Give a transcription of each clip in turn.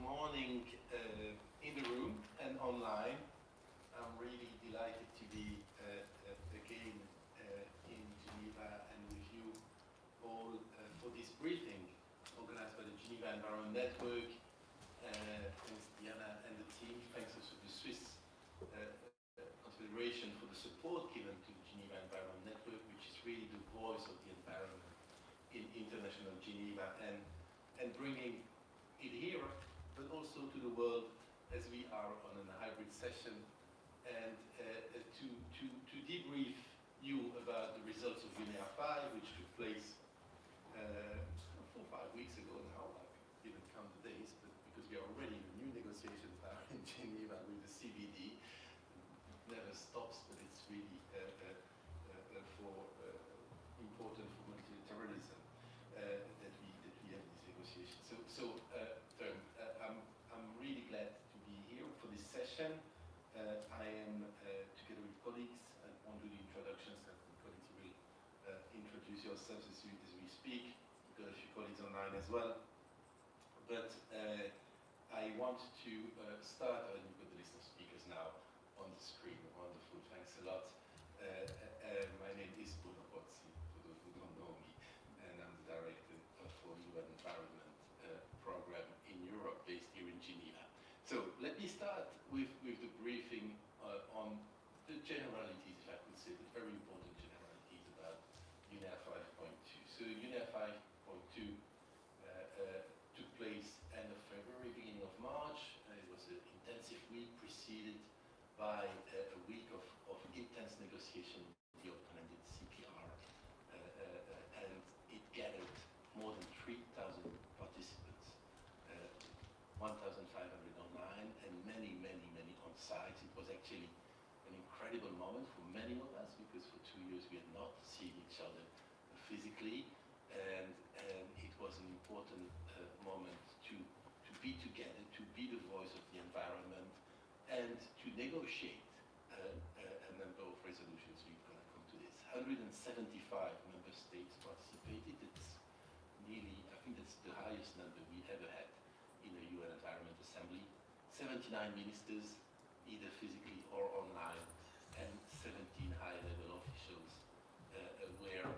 morning in the room and online. I'm really delighted to be again in Geneva and with you all for this briefing organized by the Geneva Environment Network. Thanks Diana and the team. Thanks also to the Swiss Confederation for the support given to the Geneva Environment Network, which is really the voice of the environment in international Geneva and bringing it here, but also to the world as we are on a hybrid session, and to debrief you about the results of UNEA 5, which took place 4 or 5 weeks ago now. I didn't count the days, but because we are already in new negotiations now in Geneva with the CBD. It never stops, but it's really important for multilateralism that we have these negotiations. I'm really glad to be here for this session. I am together with colleagues. I won't do the introductions, and the colleagues will introduce yourselves as we speak. We've got a few colleagues online as well. But I want to start, and you've got the list of speakers now on the screen. Wonderful, thanks a lot. My name is Bruno Pozzi, for those who don't know me, and I'm the director for UN Environment Program in Europe, based here in Geneva. So let me start with the briefing on the generalities, if I could say, the very important generalities about UNEA 5.2. So UNEA 5.2 took place end of February, beginning of March. It was an intensive week preceded by a week of intense negotiation with the open-ended CPR, and it gathered more than 3,000 participants, 1,500 online, and many on site. It was actually an incredible moment for many of us, because for 2 years we had not seen each other physically, and it was an important moment to be together, to be the voice of the environment, and to negotiate a number of resolutions. We're going to come to this. 175 member states participated. It's nearly, I think that's the highest number we ever had in a UN Environment Assembly. 79 ministers, either physically or online, and 17 high-level officials were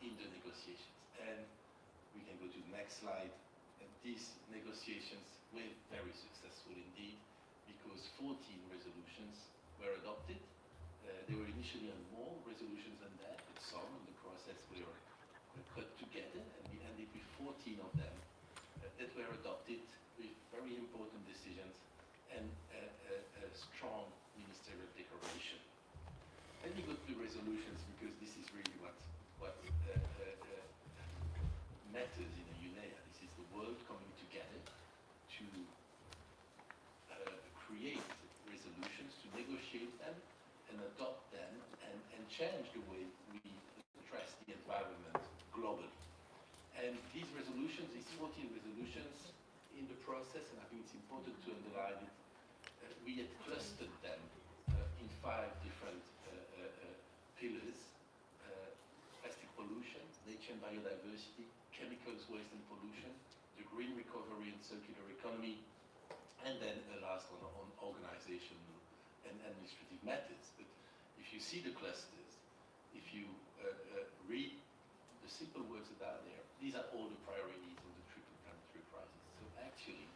in the negotiations. And we can go to the next slide. And these negotiations were very successful indeed, because 14 resolutions were adopted. There were initially more resolutions than that, but some in the process were put together, and we ended with 14 of them that were adopted with very important decisions and a strong Ministerial Declaration. Let me go to the resolutions, because this is really what matters in a UNEA. This is the world coming together to create resolutions, to negotiate them and adopt them, and change the way we address the environment globally. And these resolutions, these 14 resolutions in the process, and I think it's important to underline it, we had clustered them in 5 different pillars: plastic pollution, nature and biodiversity, chemicals, waste and pollution, the green recovery and circular economy, and then the last one on organization and administrative matters. But if you see the clusters, if you read the simple words that are there, these are all the priorities of the triple planetary crisis. So actually,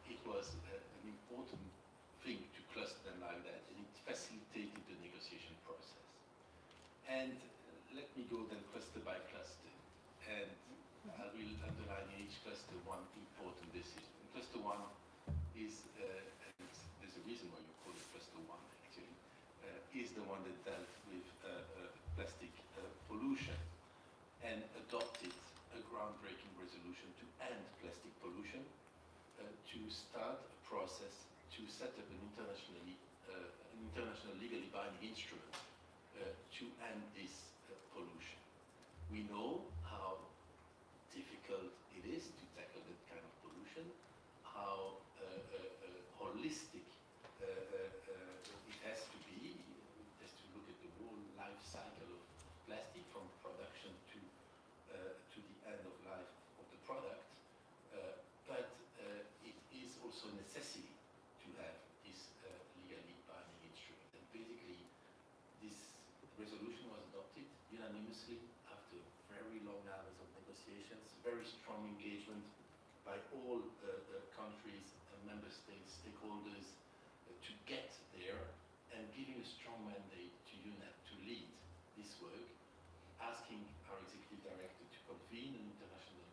it was an important thing to cluster them like that, and it facilitated the negotiation process. And let me go then cluster by cluster, and I will underline in each cluster one important decision. And cluster 1 is, and there's a reason why you call it cluster 1 actually, is the one that dealt with plastic pollution, and adopted a groundbreaking resolution to end plastic pollution, to start a process to set up an international legally binding instrument to end this pollution. We know how difficult it is to tackle that kind of pollution, how holistic it has to be. It has to look at the whole life cycle of plastic, from production to the end of life of the product. But it necessity to have this legally binding instrument. And basically, this resolution was adopted unanimously after very long hours of negotiations, very strong engagement by all countries and member states, stakeholders, to get there, and giving a strong mandate to UNEP to lead this work, asking our executive director to convene an international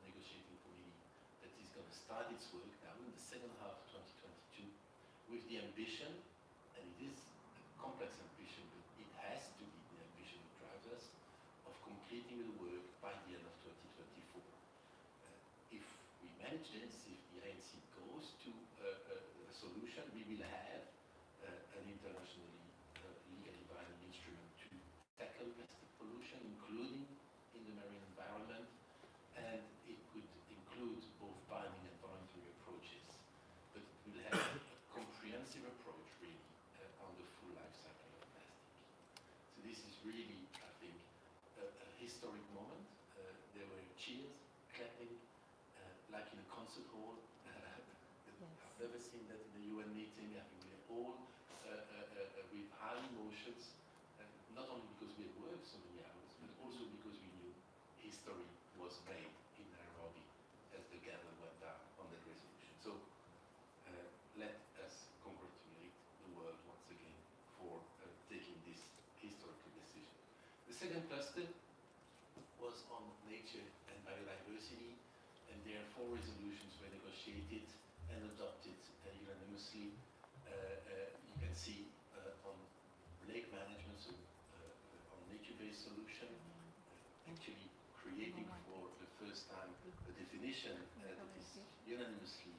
negotiating committee that is going to start its work now in the second half of 2022 with the ambition, and it is a complex ambition, but it has to be the ambition that drives us, of completing the work by the end of 2024. If we manage this, if the ANC goes to a solution, we will have an internationally legally binding instrument to tackle plastic pollution, including in the marine environment, and it could include both binding and voluntary approaches. But it will have a comprehensive approach, really, on the full life cycle of plastic. So this is really, I think, a historic moment. There were cheers, clapping, like in a concert hall. I've never seen that in a UN meeting. I think we're all with high emotions, not only because we had worked so many hours, but also because we knew history was made in Nairobi as the gather went down on that resolution. So let us congratulate the world once again for taking this historical decision. The second cluster was on nature and biodiversity, and there 4 resolutions were negotiated and adopted unanimously. You can see on lake management, so on nature-based solution, actually creating for the first time a definition that is unanimously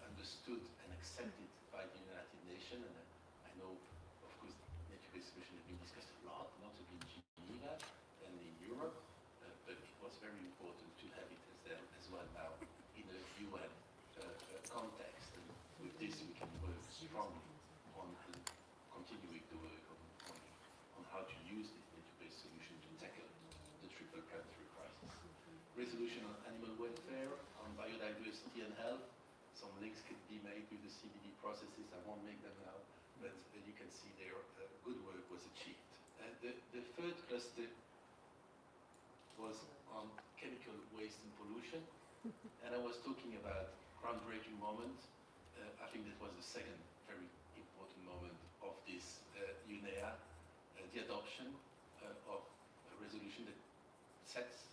understood and accepted by the United Nations. And I know, of course, nature-based solution has been discussed a lot, not only in Geneva and in Europe, but it was very important to have it as well now in a UN context. And with this, we can work strongly on continuing the work on how to use this nature-based solution to tackle the triple planetary crisis. Resolution on animal welfare, on biodiversity and health. Some links could be made with the CBD processes. I won't make them now, but you can see there good work was achieved. The third cluster was on chemical waste and pollution, and I was talking about groundbreaking moment. I think that was the second very important moment of this UNEA, the adoption of a resolution that sets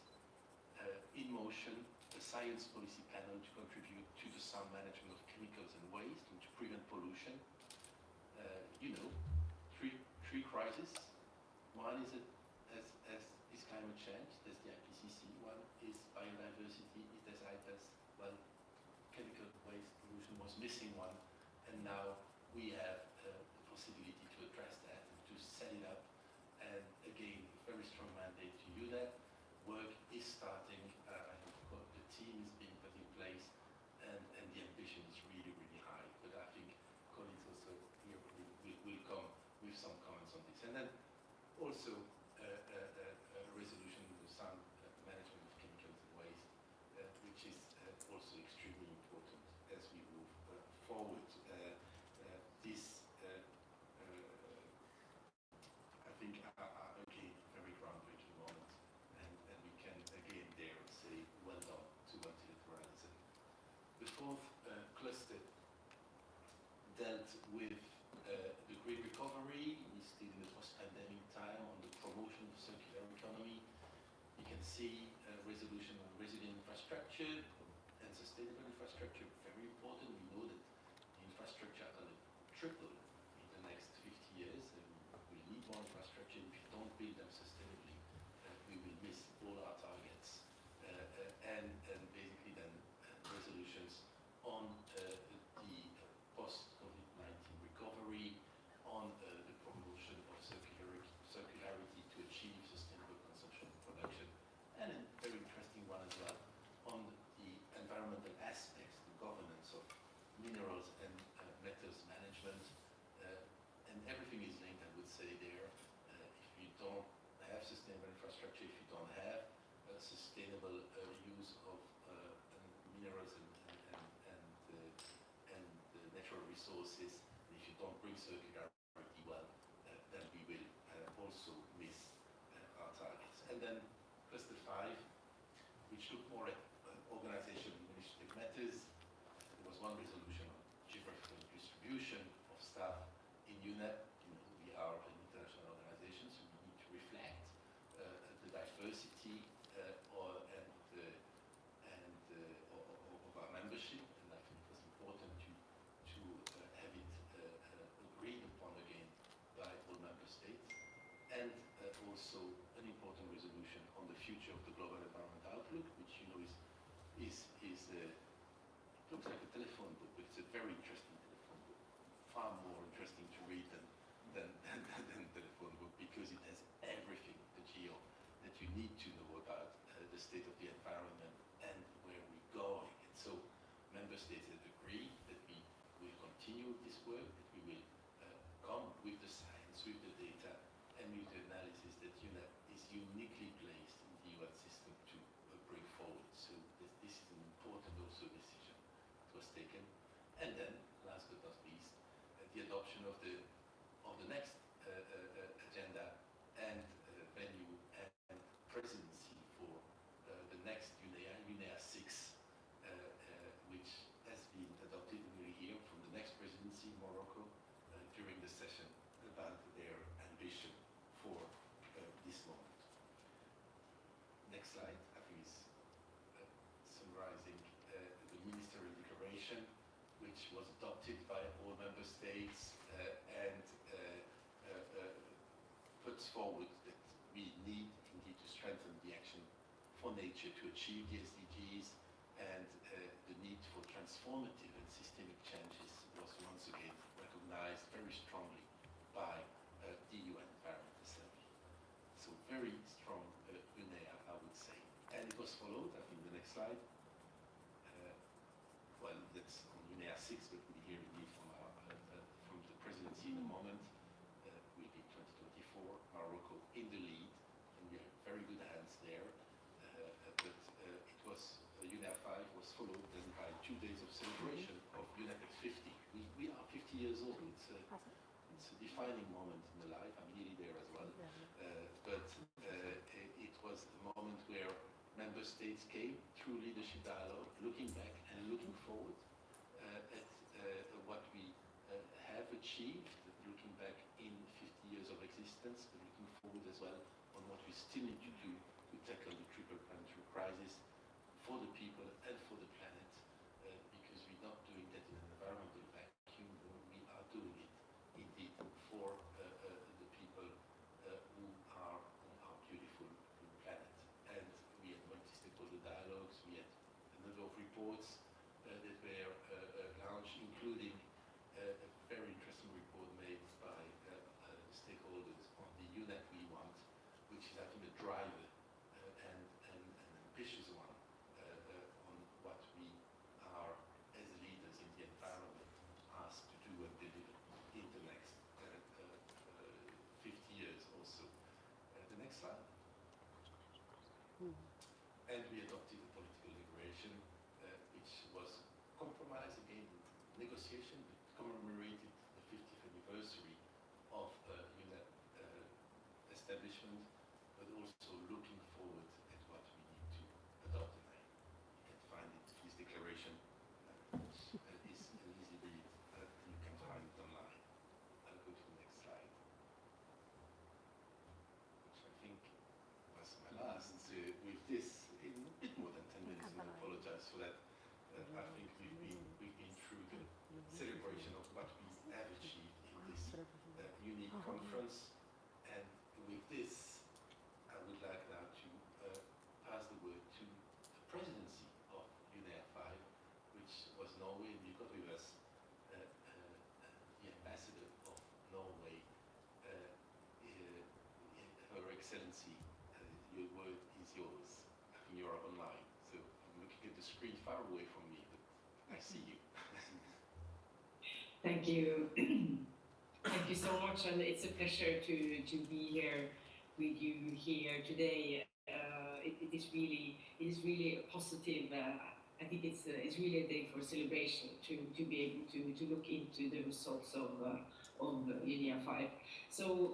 in motion a science policy panel to contribute to the sound management of chemicals and waste and to prevent pollution. You know, three crises. One is climate change, there's the IPCC. One is biodiversity, it has IPAS. Well, chemical waste pollution was missing one, and now we have the possibility to address that and to set it up. And again, a very strong mandate to do that. Work is starting, the team is being put in place, and the ambition is really, really high. But I think colleagues also here will come with some comments on this. And then also a resolution on the sound management of chemicals and waste, which is also extremely important as we move forward. This, I think, again, very groundbreaking moment, and we can again there say well done to Untitled Chapter. The fourth cluster dealt with the green recovery. We still in the post-pandemic time on the promotion of circular economy. You can see a resolution on resilient infrastructure and sustainable infrastructure, very important. We know that the infrastructure are going to triple in the next 50 years, and we need more infrastructure. If you don't build them sustainably, we will miss all our targets. And basically then resolutions on the post-COVID-19 recovery, on the promotion of circularity to achieve sustainable consumption and production, and a very interesting one as well on the environmental aspects, the governance of minerals and metals management, and everything is linked, I would say there. If you don't have sustainable infrastructure, if you don't have sustainable use of minerals and resources. If you don't bring circularity, well, then we will also miss our targets. And then cluster 5, which looked more at organization and initiative matters. There was one resolution on geographical distribution of staff in UNEP. We are an international organization, so we need to reflect the diversity of our membership, and I think it was important to have it agreed upon again by all member states, and also an important resolution on the future of the global environment outlook, which it looks like a telephone book, but it's a very interesting telephone book, far more interesting to read than telephone book, because it has everything, the geo, that you need to know about the state of the environment and where we're going. And so member states have agreed that we will continue this work, that we will come with the science, with the data, and with the analysis that UNEP is uniquely placed in the UN system to bring forward. So this is an important also decision that was taken. And then, last but not least, the adoption of the next agenda and venue and presidency for the next UNEA 6, which has been adopted, and we'll hear from the next presidency, Morocco, during the session about their ambition for this moment. Next slide, I think, is summarizing the Ministerial Declaration, which was adopted by all member states and puts forward that we need indeed to strengthen the action for nature to achieve the SDGs, and the need for transformative and systemic changes was once again recognized very strongly by the UN Environment Assembly. So very strong UNEA, I would say. And it was followed, I think the next slide, well, that's on UNEA 6, but we'll hear indeed from the presidency in a moment. Will be 2024, Morocco in the lead, and we have very good hands there. But it was, UNEA 5 was followed then by 2 days of celebration of UNEP at 50. We are 50 years old. It's a defining moment in the life. I'm nearly there as well. But it was a moment where member states came through leadership dialogue, looking back and looking forward at what we have achieved, looking back in 50 years of existence, but looking forward as well on what we still need to do to tackle the triple planetary crisis for the people and for the planet, because we're not doing that in an environmental vacuum. We are doing it indeed for the people who are on our beautiful planet. And we had multi-stakeholder dialogues, we had a number of reports that were launched, including a very interesting report made by stakeholders on the UNEP we want, which is I think a driver and an ambitious one on what we are as leaders in the environment asked to do and deliver in the next 50 years also. The next slide. And we adopted a political declaration which was compromise again, negotiation, but commemorated the 50th anniversary of UNEP establishment, but also looking forward at what we need to adopt. And you can find it, this declaration is an easy read, you can find it online. I'll go to the next slide, which I think was my last. With this, in a bit more than 10 minutes, and I apologize for that. I think we've been through the celebration of what we have achieved in this unique conference. And with this, I would like now to pass the word to the presidency of UNEA 5, which was Norway. And we've got with us the ambassador of Norway, Her Excellency. Your word is yours. I think you're online, so I'm looking at the screen far away from me, but I see you. Thank you. Thank you so much, and it's a pleasure to be here with you here today. It is really a positive I think it's really a day for celebration to be able to look into the results of UNIA 5. So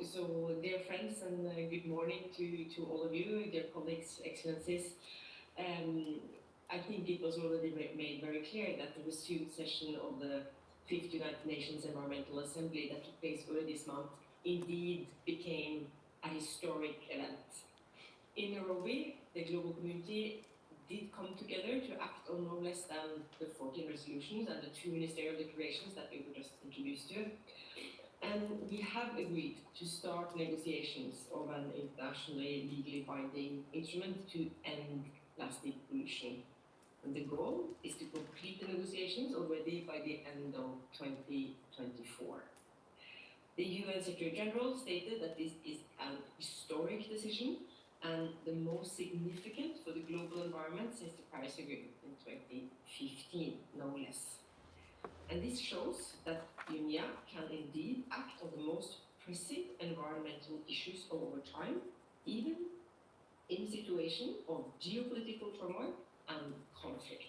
dear friends, and good morning to all of you, dear colleagues, excellencies. I think it was already made very clear that the resumed session of the 5th United Nations Environmental Assembly that took place earlier this month indeed became a historic event. In Nairobi, the global community did come together to act on no less than the 14 resolutions and the 2 Ministerial Declarations that we were just introduced to. And we have agreed to start negotiations of an internationally legally binding instrument to end plastic pollution. And the goal is to complete the negotiations already by the end of 2024. The UN Secretary General stated that this is an historic decision and the most significant for the global environment since the Paris Agreement in 2015, no less. And this shows that UNIA can indeed act on the most pressing environmental issues over time, even in a situation of geopolitical turmoil and conflict.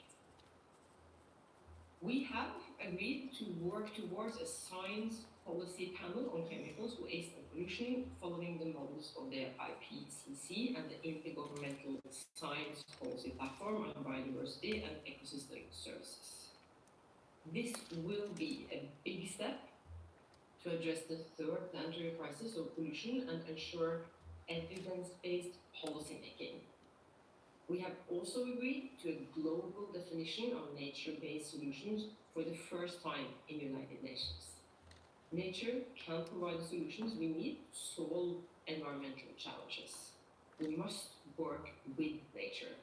We have agreed to work towards a science policy panel on chemicals, waste and pollution following the models of the IPCC and the Intergovernmental Science Policy Platform on Biodiversity and Ecosystem Services. This will be a big step to address the third planetary crisis of pollution and ensure evidence-based policymaking. We have also agreed to a global definition of nature-based solutions for the first time in the United Nations. Nature can provide the solutions we need to solve environmental challenges. We must work with nature,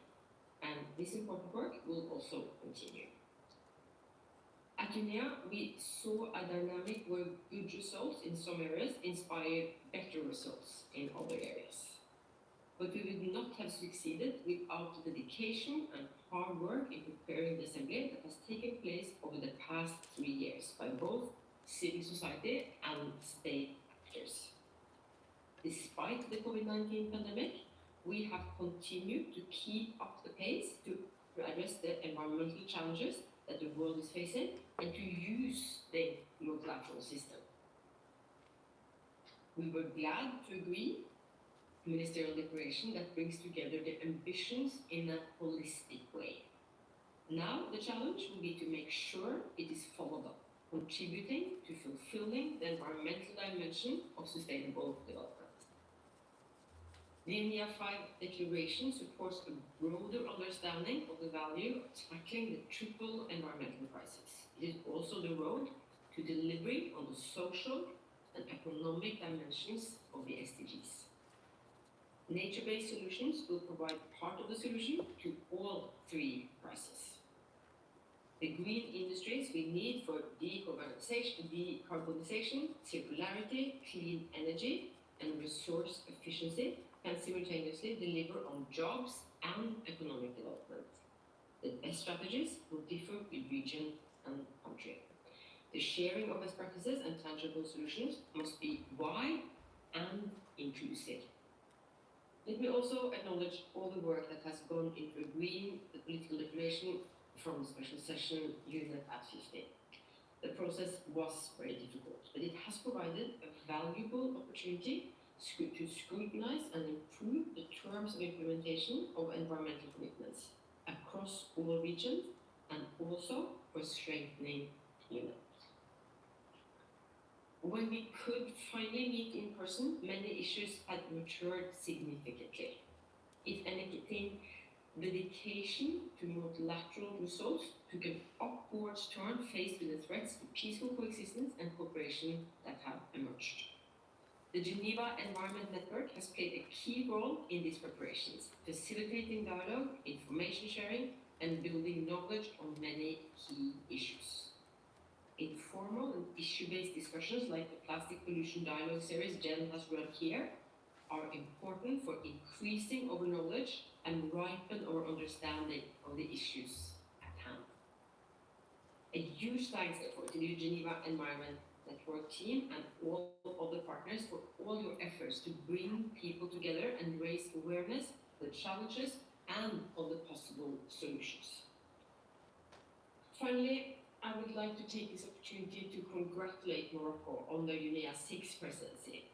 and this important work will also continue. At UNIA, we saw a dynamic where good results in some areas inspired better results in other areas. But we would not have succeeded without the dedication and hard work in preparing the assembly that has taken place over the past 3 years by both civil society and state actors. Despite the COVID-19 pandemic, we have continued to keep up the pace to address the environmental challenges that the world is facing and to use the multilateral system. We were glad to agree a Ministerial Declaration that brings together the ambitions in a holistic way. Now the challenge will be to make sure it is followed up, contributing to fulfilling the environmental dimension of sustainable development. The UNIA 5 Declaration supports a broader understanding of the value of tackling the triple environmental crisis. It is also the road to delivery on the social and economic dimensions of the SDGs. Nature-based solutions will provide part of the solution to all 3 crises. The green industries we need for decarbonization, circularity, clean energy, and resource efficiency can simultaneously deliver on jobs and economic development. The best strategies will differ with region and country. The sharing of best practices and tangible solutions must be wide and inclusive. Let me also acknowledge all the work that has gone into agreeing the political declaration from the special session unit at 50. The process was very difficult, but it has provided a valuable opportunity to scrutinize and improve the terms of implementation of environmental commitments across all regions and also for strengthening units. When we could finally meet in person, many issues had matured significantly. If anything, dedication to multilateral results took an upwards turn faced with the threats to peaceful coexistence and cooperation that have emerged. The Geneva Environment Network has played a key role in these preparations, facilitating dialogue, information sharing, and building knowledge on many key issues. Informal and issue-based discussions like the Plastic Pollution Dialogue series Jen has run here are important for increasing our knowledge and ripen our understanding of the issues at hand. A huge thanks therefore to the Geneva Environment Network team and all other partners for all your efforts to bring people together and raise awareness of the challenges and of the possible solutions. Finally, I would like to take this opportunity to congratulate Morocco on the UNEA 6 presidency.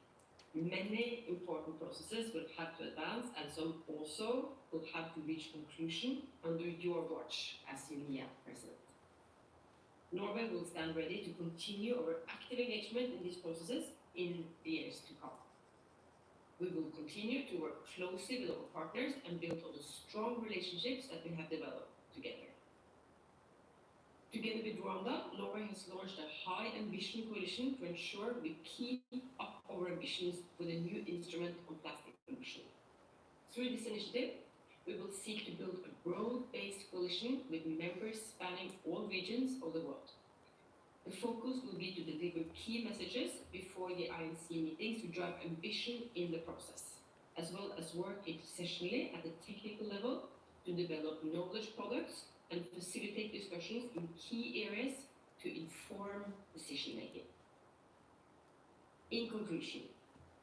Many important processes will have to advance, and some also will have to reach conclusion under your watch as UNEA president. Norway will stand ready to continue our active engagement in these processes in the years to come. We will continue to work closely with our partners and build on the strong relationships that we have developed together. Together with Rwanda, Norway has launched a high ambition coalition to ensure we keep up our ambitions for the new instrument on plastic pollution. Through this initiative, we will seek to build a broad-based coalition with members spanning all regions of the world. The focus will be to deliver key messages before the INC meetings to drive ambition in the process, as well as work intercessionally at the technical level to develop knowledge products and facilitate discussions in key areas to inform decision-making. In conclusion,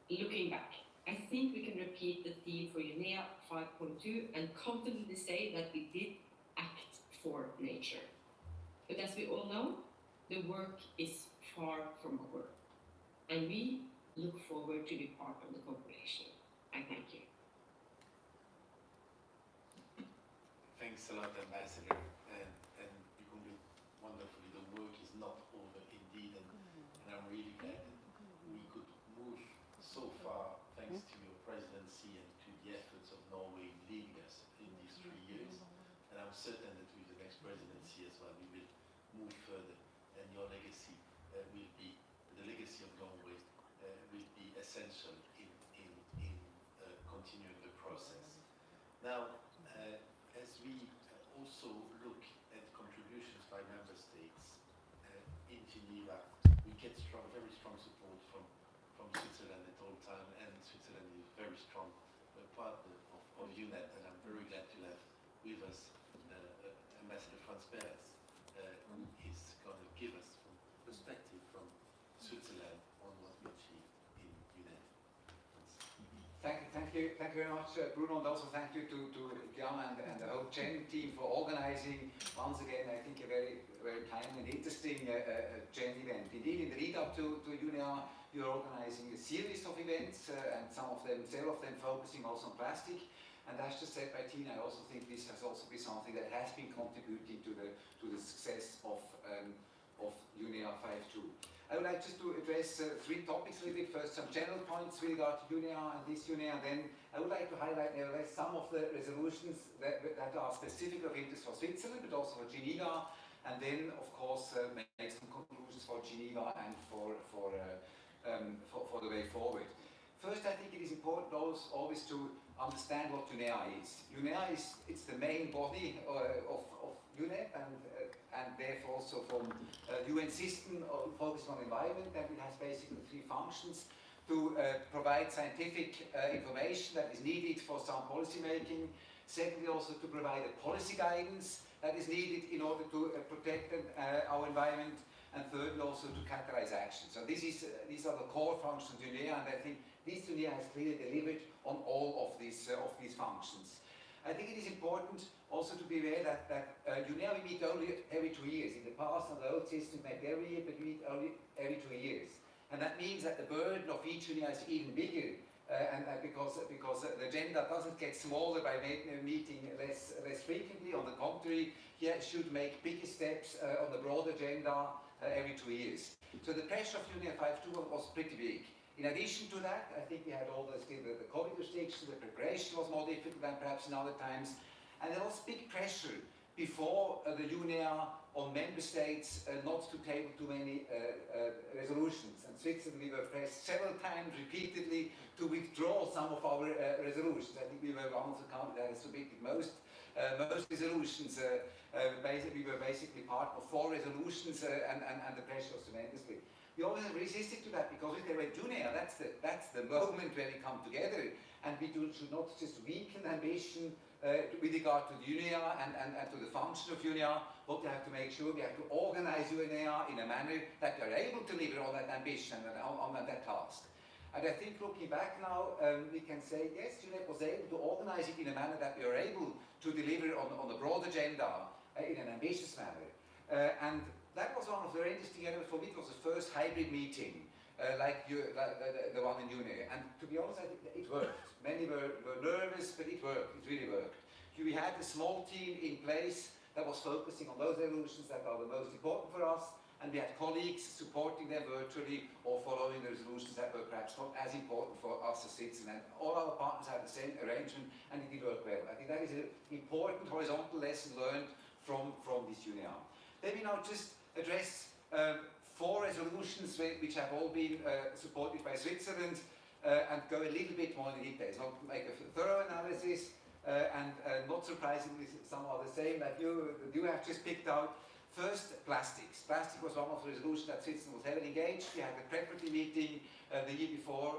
looking back, I think we can repeat the theme for UNEA 5.2 and confidently say that we did act for nature. But as we all know, the work is far from over, and we look forward to be part of the cooperation. I thank you. Thanks a lot, Ambassador, and wonderfully, the work is not over indeed, and I'm really glad that we could move so far thanks to your presidency and to the efforts of Norway leading us in these 3 years. And I'm certain that with the next presidency as well, we will move further, and your legacy will be, the legacy of Norway will be essential in continuing the process. Now, as we also look at contributions by member states in Geneva, we get very strong support from Switzerland at all time, and Switzerland is a very strong partner of UNEP, and I'm very glad to have with us Ambassador Franz Beres, who is going to give us some perspective from Switzerland on what we achieved in UNEP. Thank you very much, Bruno, and also thank you to Diana and the whole Gen team for organizing, once again, I think a very timely and interesting Gen event. Indeed, in the lead-up to UNEA, you're organizing a series of events, and several of them focusing also on plastic. And as just said by Tina, I also think this has also been something that has been contributing to the success of UNEA 5.2. I would like just to address 3 topics a little bit. First, some general points with regard to UNEA and this UNEA, and then I would like to highlight nevertheless some of the resolutions that are specific of interest for Switzerland, but also for Geneva, and then, of course, make some conclusions for Geneva and for the way forward. First, I think it is important always to understand what UNEA is. UNEA it's the main body of UNEP, and therefore also from UN system focusing on environment, and it has basically 3 functions: to provide scientific information that is needed for sound policy making. Secondly, also to provide a policy guidance that is needed in order to protect our environment. And thirdly, also to catalyze action. So these are the core functions of UNEA, and I think this UNEA has clearly delivered on all of these functions. I think it is important also to be aware that UNEA we meet only every 2 years. In the past, on the old system, we met every year, but we meet only every 2 years. And that means that the burden of each UNEA is even bigger, because the agenda doesn't get smaller by meeting less frequently. On the contrary, here should make bigger steps on the broad agenda every 2 years. So the pressure of UNEA 5.2 was pretty big. In addition to that, I think we had all the COVID restrictions, the preparation was more difficult than perhaps in other times, and there was big pressure before the UNEA on member states not to table too many resolutions. And Switzerland, we were pressed several times repeatedly to withdraw some of our resolutions. I think we were one of the countries that has submitted most resolutions. We were basically part of 4 resolutions, and the pressure was tremendously. We always resisted to that because if they were UNEA, that's the moment where we come together, and we should not just weaken ambition with regard to the UNEA and to the function of UNEA, but we have to make sure we have to organize UNEA in a manner that we are able to deliver on that ambition and on that task. And I think looking back now, we can say, yes, UNEP was able to organize it in a manner that we are able to deliver on the broad agenda in an ambitious manner. And that was one of the very interesting elements. For me, it was the first hybrid meeting, like the one in June. And to be honest, I think it worked. Many were nervous, but it worked. It really worked. We had a small team in place that was focusing on those resolutions that are the most important for us, and we had colleagues supporting them virtually or following the resolutions that were perhaps not as important for us as Switzerland. All our partners had the same arrangement, and it did work well. I think that is an important horizontal lesson learned from this union. Let me now just address 4 resolutions which have all been supported by Switzerland and go a little bit more in details, not make a thorough analysis. And not surprisingly, some are the same that you have just picked out. First, plastics. Plastic was one of the resolutions that Switzerland was heavily engaged. We had a preparatory meeting the year before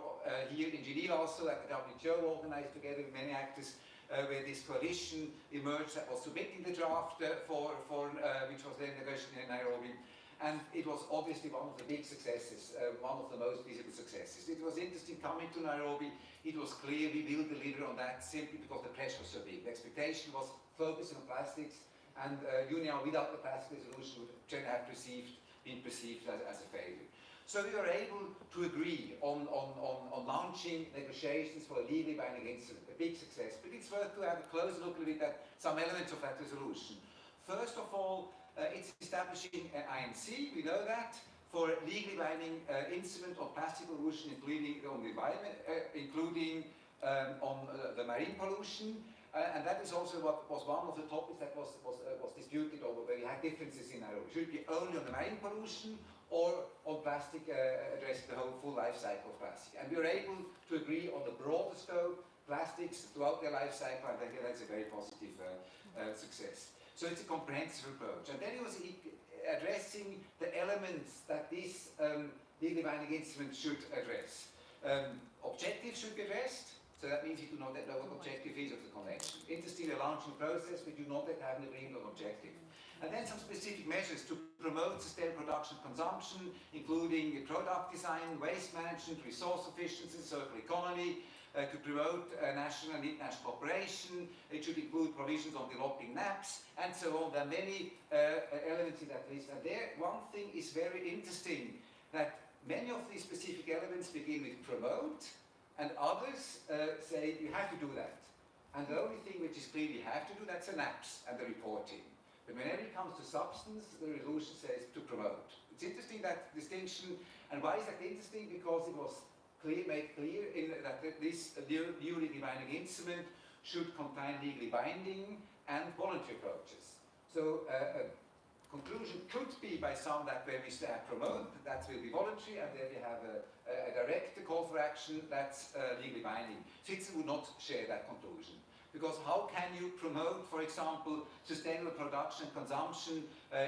here in Geneva also, that the WTO organized together with many actors, where this coalition emerged that was submitting the draft which was then negotiated in Nairobi. And it was obviously one of the big successes, one of the most visible successes. It was interesting coming to Nairobi. It was clear we will deliver on that simply because the pressure was so big. The expectation was focusing on plastics, and Union without the plastic resolution would generally have been perceived as a failure. So we were able to agree on launching negotiations for a legally binding instrument, a big success. But it's worth to have a closer look at some elements of that resolution. First of all, it's establishing an INC, we know that, for a legally binding instrument on plastic pollution, including on the environment, including on the marine pollution. And that is also what was one of the topics that was disputed, or where we had differences in Nairobi. Should it be only on the marine pollution or on plastic, addressing the whole full life cycle of plastic? And we were able to agree on the broader scope, plastics throughout their life cycle, and I think that's a very positive success. So it's a comprehensive approach. And then it was addressing the elements that this legally binding instrument should address. Objectives should be addressed. So that means you do not yet know what objective is of the convention. Interestingly, a launching process, we do not yet have an agreement on objective. And then some specific measures to promote sustainable production and consumption, including product design, waste management, resource efficiency, circular economy, to promote national and international cooperation. It should include provisions on developing NAPs, and so on. There are many elements in that list. And there, one thing is very interesting, that many of these specific elements begin with promote, and others say you have to do that. And the only thing which is clear you have to do, that's the NAPs and the reporting. But whenever it comes to substance, the resolution says to promote. It's interesting, that distinction. And why is that interesting? Because it was made clear that this new legally binding instrument should contain legally binding and voluntary approaches. So conclusion could be by some that where we say promote, that will be voluntary, and there we have a direct call for action that's legally binding. Switzerland would not share that conclusion. Because how can you promote, for example, sustainable production and consumption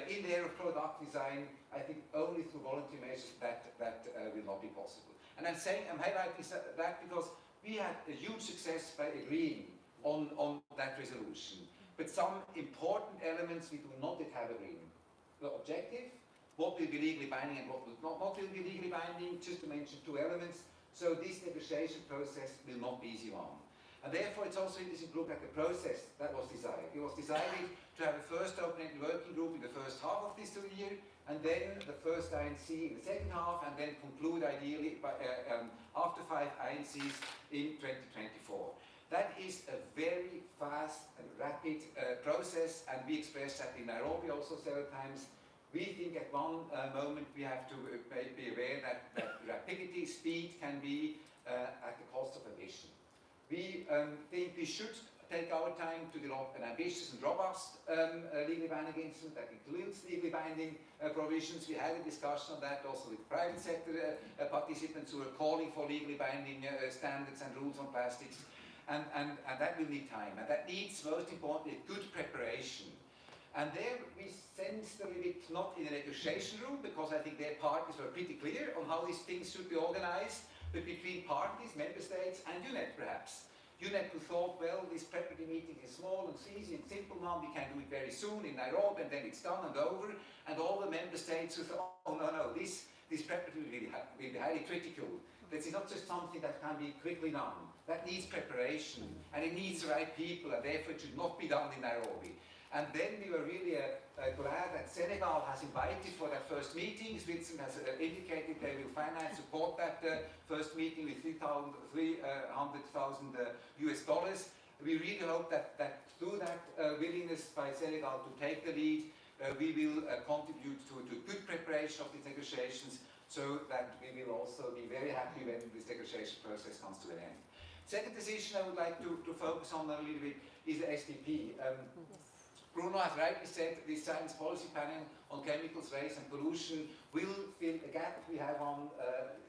in the area of product design? I think only through voluntary measures that will not be possible. And I'm highlighting that because we had a huge success by agreeing on that resolution. But some important elements we do not yet have agreement. The objective, what will be legally binding and what will not will be legally binding, just to mention 2 elements. So this negotiation process will not be easy one. And therefore it's also interesting to look at the process that was decided. It was decided to have a first open working group in the first half of this year, and then the first INC in the second half, and then conclude ideally by, after 5 INCs in 2024. That is a very fast and rapid process, and we expressed that in Nairobi also several times. We think at one moment we have to be aware that rapidity, speed can be at the cost of ambition. We think we should take our time to develop an ambitious and robust legally binding instrument that includes legally binding provisions. We had a discussion on that also with private sector participants who are calling for legally binding standards and rules on plastics. And that will need time, and that needs, most importantly, good preparation. And there we sensed a little bit, not in a negotiation room, because I think their parties were pretty clear on how these things should be organized, but between parties, member states, and UNEP perhaps. UNEP who thought, well, this preparatory meeting is small and easy and simple now, we can do it very soon in Nairobi, and then it's done and over. And all the member states who thought, oh no, this preparatory will be highly critical. This is not just something that can be quickly done. That needs preparation, and it needs the right people, and therefore it should not be done in Nairobi. And then we were really glad that Senegal Senegal has invited for that first meeting. Switzerland has indicated they will finance, support that first meeting with $300,000 US dollars. We really hope that through that willingness by Senegal to take the lead, we will contribute to good preparation of these negotiations, so that we will also be very happy when this negotiation process comes to an end. Second decision I would like to focus on a little bit is the SDP. Bruno has rightly said this science policy panel on chemicals, waste and pollution will fill a gap we have on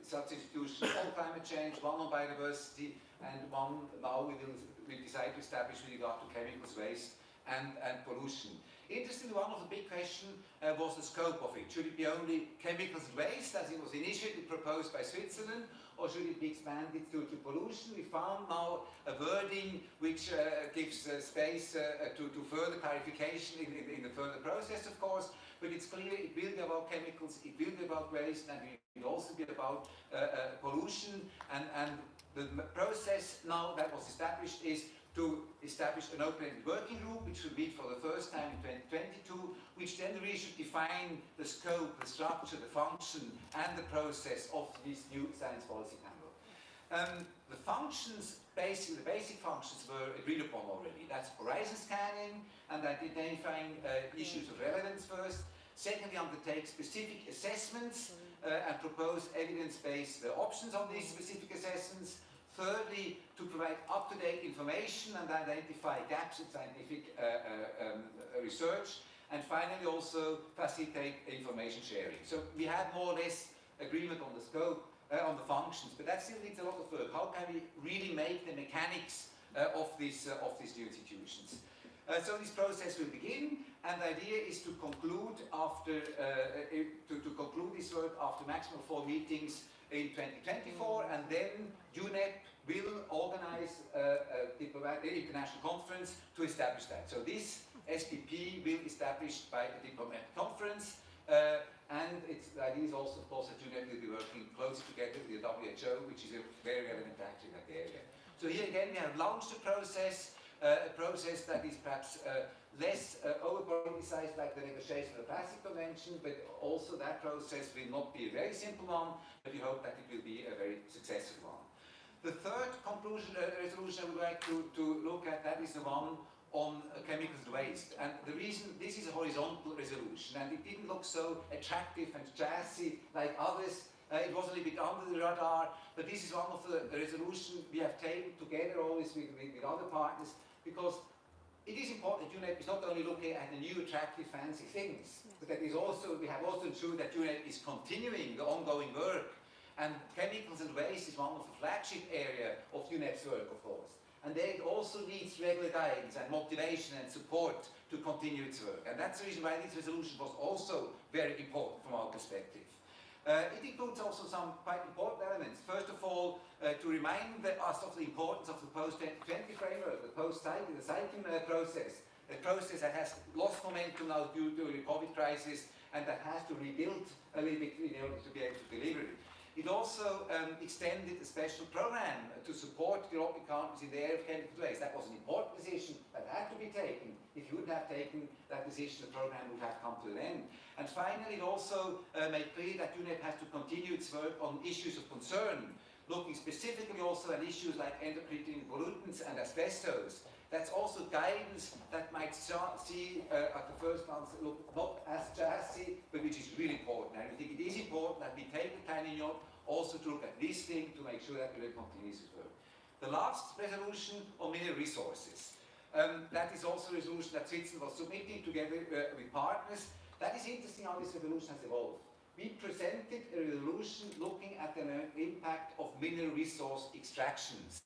such institutions on climate change, one on biodiversity, and one now we decide to establish with regard to chemicals, waste and pollution. Interestingly, one of the big questions was the scope of it. Should it be only chemicals and waste, as it was initially proposed by Switzerland, or should it be expanded to pollution? We found now a wording which gives space to further clarification in the further process, of course, but it's clear it will be about chemicals, it will be about waste, and it will also be about pollution, and the process now that was established is to establish an open-ended working group, which will meet for the first time in 2022, which then really should define the scope, the structure, the function, and the process of this new science policy panel. The functions, the basic functions were agreed upon already. That's horizon scanning and identifying issues of relevance first. Secondly, undertake specific assessments and propose evidence-based options on these specific assessments. Thirdly, to provide up-to-date information and identify gaps in scientific research. And finally, also facilitate information sharing. So we have more or less agreement on the scope, on the functions, but that still needs a lot of work. How can we really make the mechanics of these new institutions? So this process will begin, and the idea is to conclude after to conclude this work after maximum 4 meetings in 2024, and then UNEP will organize an international conference to establish that. So this SPP will be established by a diplomatic conference, and the idea is also, of course, that UNEP will be working closely together with the WHO, which is a very relevant actor in that area. So here again we have launched a process that is perhaps less over-politicized like the negotiation of the Plastic Convention, but also that process will not be a very simple one, but we hope that it will be a very successful one. The third conclusion resolution I would like to look at, that is the one on chemicals and waste. And the reason, this is a horizontal resolution, and it didn't look so attractive and jazzy like others. It was a little bit under the radar, but this is one of the resolutions we have taken together always with other partners, because it is important that UNEP is not only looking at the new attractive fancy things, but that is also, we have also ensured that UNEP is continuing the ongoing work, and chemicals and waste is one of the flagship area of UNEP's work, of course. And then it also needs regular guidance and motivation and support to continue its work. And that's the reason why this resolution was also very important from our perspective. It includes also some quite important elements. First of all, to remind us of the importance of the post-2020 framework, the post-cycling, the cycling process, a process that has lost momentum now due to the COVID crisis and that has to rebuild a little bit in order to be able to deliver it. It also extended a special program to support European countries in the area of chemical waste. That was an important decision that had to be taken. If you wouldn't have taken that decision, the program would have come to an end. And finally, it also made clear that UNEP has to continue its work on issues of concern, looking specifically also at issues like endocrine pollutants and asbestos. That's also guidance that might see at the first glance look not as jazzy, but which is really important. And I think it is important that we take the time in Europe also to look at this thing to make sure that we will continue this work. The last resolution on mineral resources. That is also a resolution that Switzerland was submitting together with partners. That is interesting how this resolution has evolved. We presented a resolution looking at the impact of mineral resource extractions.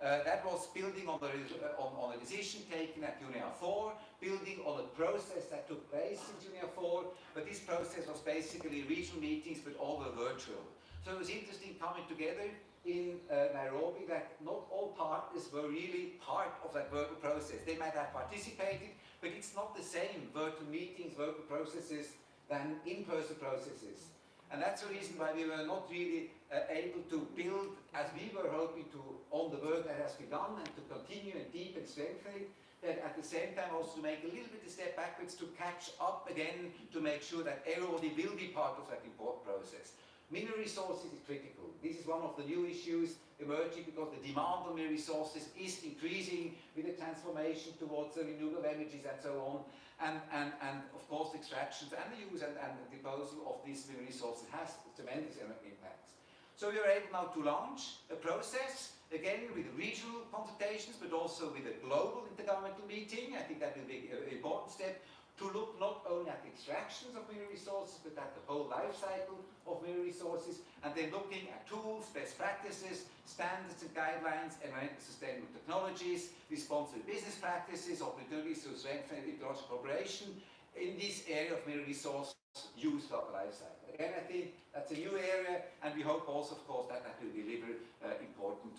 That was building on a decision taken at UNEA 4, building on a process that took place in UNEA 4, but this process was basically regional meetings, but all were virtual. So it was interesting coming together in Nairobi that not all partners were really part of that virtual process. They might have participated, but it's not the same virtual meetings, virtual processes than in-person processes. And that's the reason why we were not really able to build as we were hoping to on the work that has been done and to continue and deepen and strengthen it. but at the same time also to make a little bit of step backwards to catch up again, to make sure that everybody will be part of that important process. Mineral resources is critical. This is one of the new issues emerging because the demand on mineral resources is increasing with the transformation towards renewable energies and so on. And of course, extractions and the use and the disposal of these mineral resources has tremendous impacts. So we are able now to launch a process, again with regional consultations, but also with a global intergovernmental meeting. I think that will be an important step to look not only at the extractions of mineral resources, but at the whole life cycle of mineral resources, and then looking at tools, best practices, standards and guidelines, environmental sustainable technologies, responsible business practices, opportunities to strengthen international cooperation in this area of mineral resource use throughout the life cycle. Again, I think that's a new area, and we hope also, of course, that that will deliver important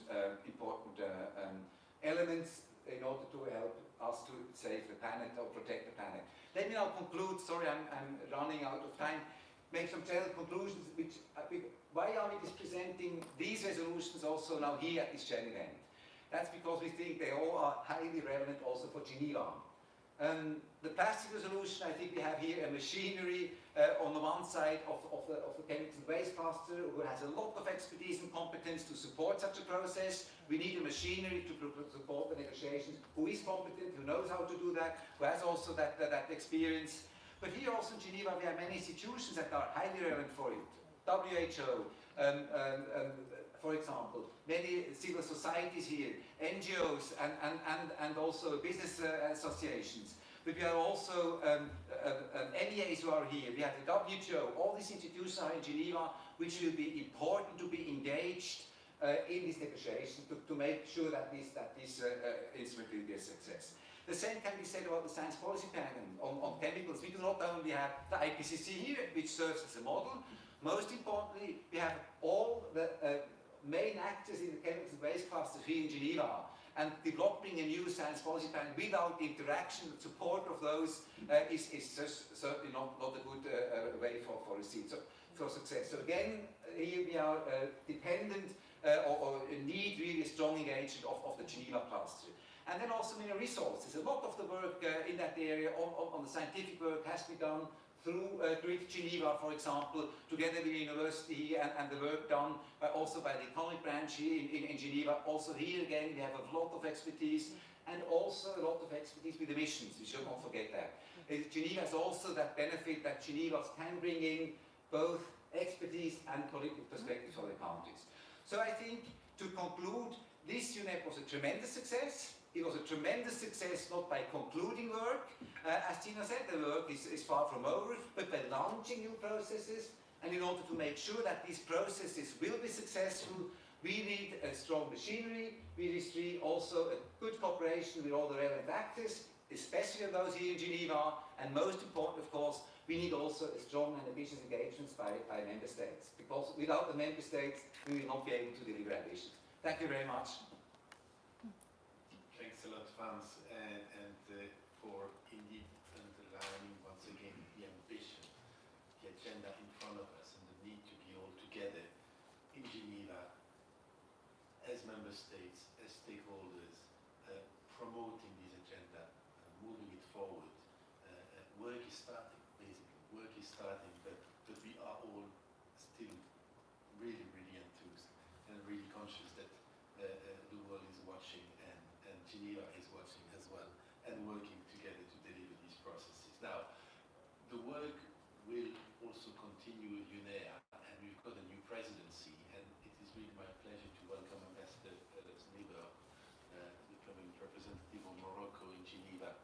elements in order to help us to save the planet or protect the planet. Let me now conclude, sorry I'm running out of time, make some general conclusions, why are we presenting these resolutions also now here at this Geneva event? That's because we think they all are highly relevant also for Geneva. The plastic resolution, I think we have here a machinery on the one side of the chemicals and waste cluster who has a lot of expertise and competence to support such a process. We need a machinery to support the negotiations, who is competent, who knows how to do that, who has also that experience. But here also in Geneva we have many institutions that are highly relevant for it. WHO, for example, many civil societies here, NGOs and also business associations. But we have also MEAs who are here, we have the WHO, all these institutions are in Geneva, which will be important to be engaged in these negotiations to make sure that this instrument will be a success. The same can be said about the science policy panel on chemicals. We do not only have the IPCC here, which serves as a model. Most importantly, we have all the main actors in the chemicals and waste clusters here in Geneva, and developing a new science policy panel without the interaction and support of those is certainly not a good way for success. So again, here we are dependent or need really a strong engagement of the Geneva cluster. And then also mineral resources. A lot of the work in that area on the scientific work has been done through Grid Geneva, for example, together with the university and the work done also by the economic branch here in Geneva. Also here again we have a lot of expertise and also a lot of expertise with emissions. We should not forget that. Geneva has also that benefit that Geneva can bring in both expertise and political perspectives for the countries. So I think to conclude, this UNEP was a tremendous success. It was a tremendous success not by concluding work, as Tina said, the work is far from over, but by launching new processes. And in order to make sure that these processes will be successful, we need a strong machinery, we need also a good cooperation with all the relevant actors, especially those here in Geneva, and most important, of course, we need also a strong and ambitious engagement by member states, because without the member states, we will not be able to deliver ambitions. Thank you very much. Thanks a lot, Franz, and for indeed underlining once again the ambition, the agenda in front of us, and the need to be all together in Geneva as member states, as stakeholders, promoting this agenda, moving it forward. Work is starting, basically. Work is starting, but we are all still really, really enthused and really conscious that the world is watching and Geneva is watching as well, and working together to deliver these processes. Now, the work will also continue with UNEA, and we've got a new presidency, and it is really my pleasure to welcome Ambassador Geneva, the permanent representative of Morocco in Geneva,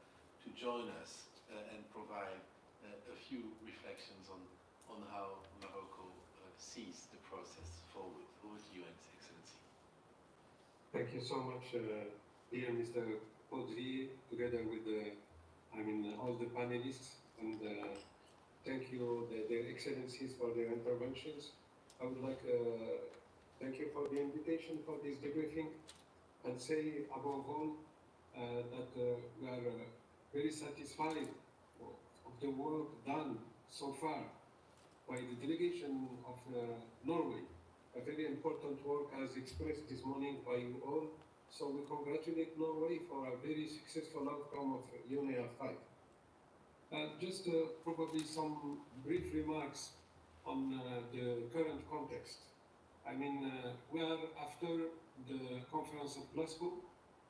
to join us and provide a few reflections on how Morocco sees the process forward. Over to you, Excellency. Thank you so much, dear Mr. Podri, together with all the panelists, and thank you, their excellencies, for their interventions. I would like to thank you for the invitation for this debriefing, and say above all that we are very satisfied of the work done so far by the delegation of Norway. A very important work as expressed this morning by you all, So we congratulate Norway for a very successful outcome of UNEA 5. Just probably some brief remarks on the current context. I mean, we are after the conference of Glasgow,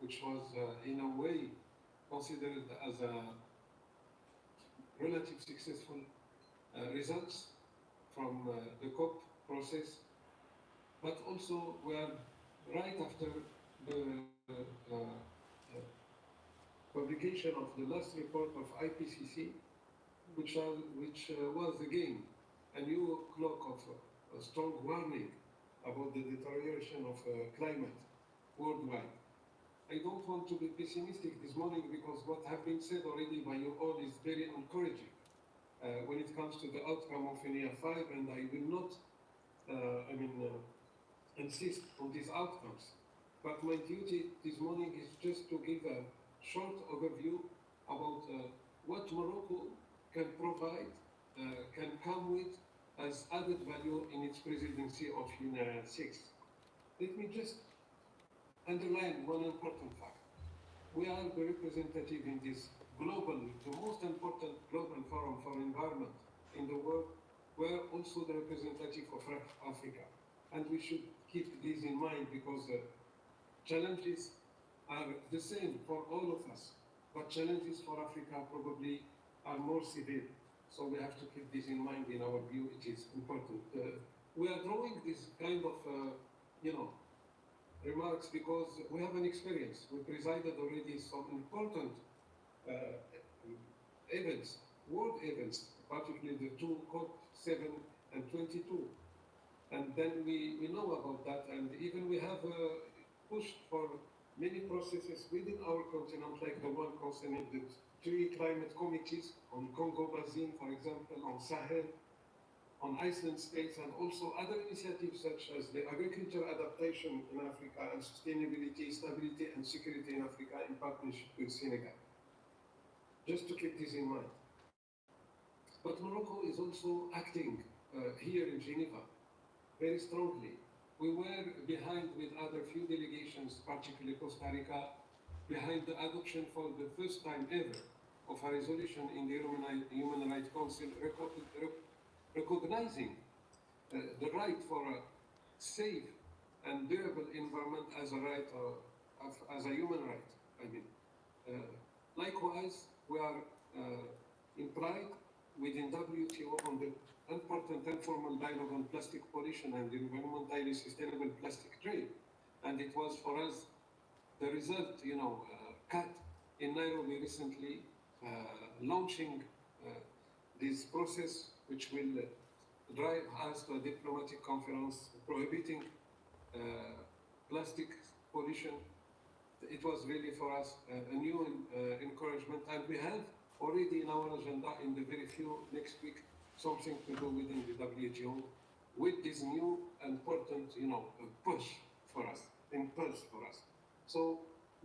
which was in a way considered as a relative successful results from the COP process, but also we are right after the publication of the last report of IPCC, which was again a new clock of a strong warning about the deterioration of climate worldwide. I don't want to be pessimistic this morning because what has been said already by you all is very encouraging when it comes to the outcome of UNEA 5, and I will not insist on these outcomes. But my duty this morning is just to give a short overview about what Morocco can provide, can come with as added value in its presidency of UNEA 6. Let me just underline one important fact. We are the representative in this global, the most important global forum for environment in the world. We are also the representative of Africa. And we should keep this in mind because challenges are the same for all of us, but challenges for Africa probably are more severe. So we have to keep this in mind in our view. It is important. We are drawing this kind of, remarks because we have an experience. We presided already some important events, world events, particularly the two COP7 and 22. And then we know about that, and even we have pushed for many processes within our continent, like the one concerning the 3 climate committees on Congo Basin, for example, on Sahel, on Iceland states, and also other initiatives such as the agriculture adaptation in Africa and sustainability, stability and security in Africa in partnership with Senegal. Just to keep this in mind. But Morocco is also acting here in Geneva very strongly. We were behind with other few delegations, particularly Costa Rica, behind the adoption for the first time ever of a resolution in the Human Rights Council recognizing the right for a safe and durable environment as a right, as a human right. Likewise, we are in pride within WTO on the important informal dialogue on plastic pollution and environmentally sustainable plastic trade. And it was for us the result, cut in Nairobi recently, launching this process which will drive us to a diplomatic conference prohibiting plastic pollution. It was really for us a new encouragement, and we have already in our agenda in the very few next week something to do within the WTO with this new important, push for us, impulse for us. So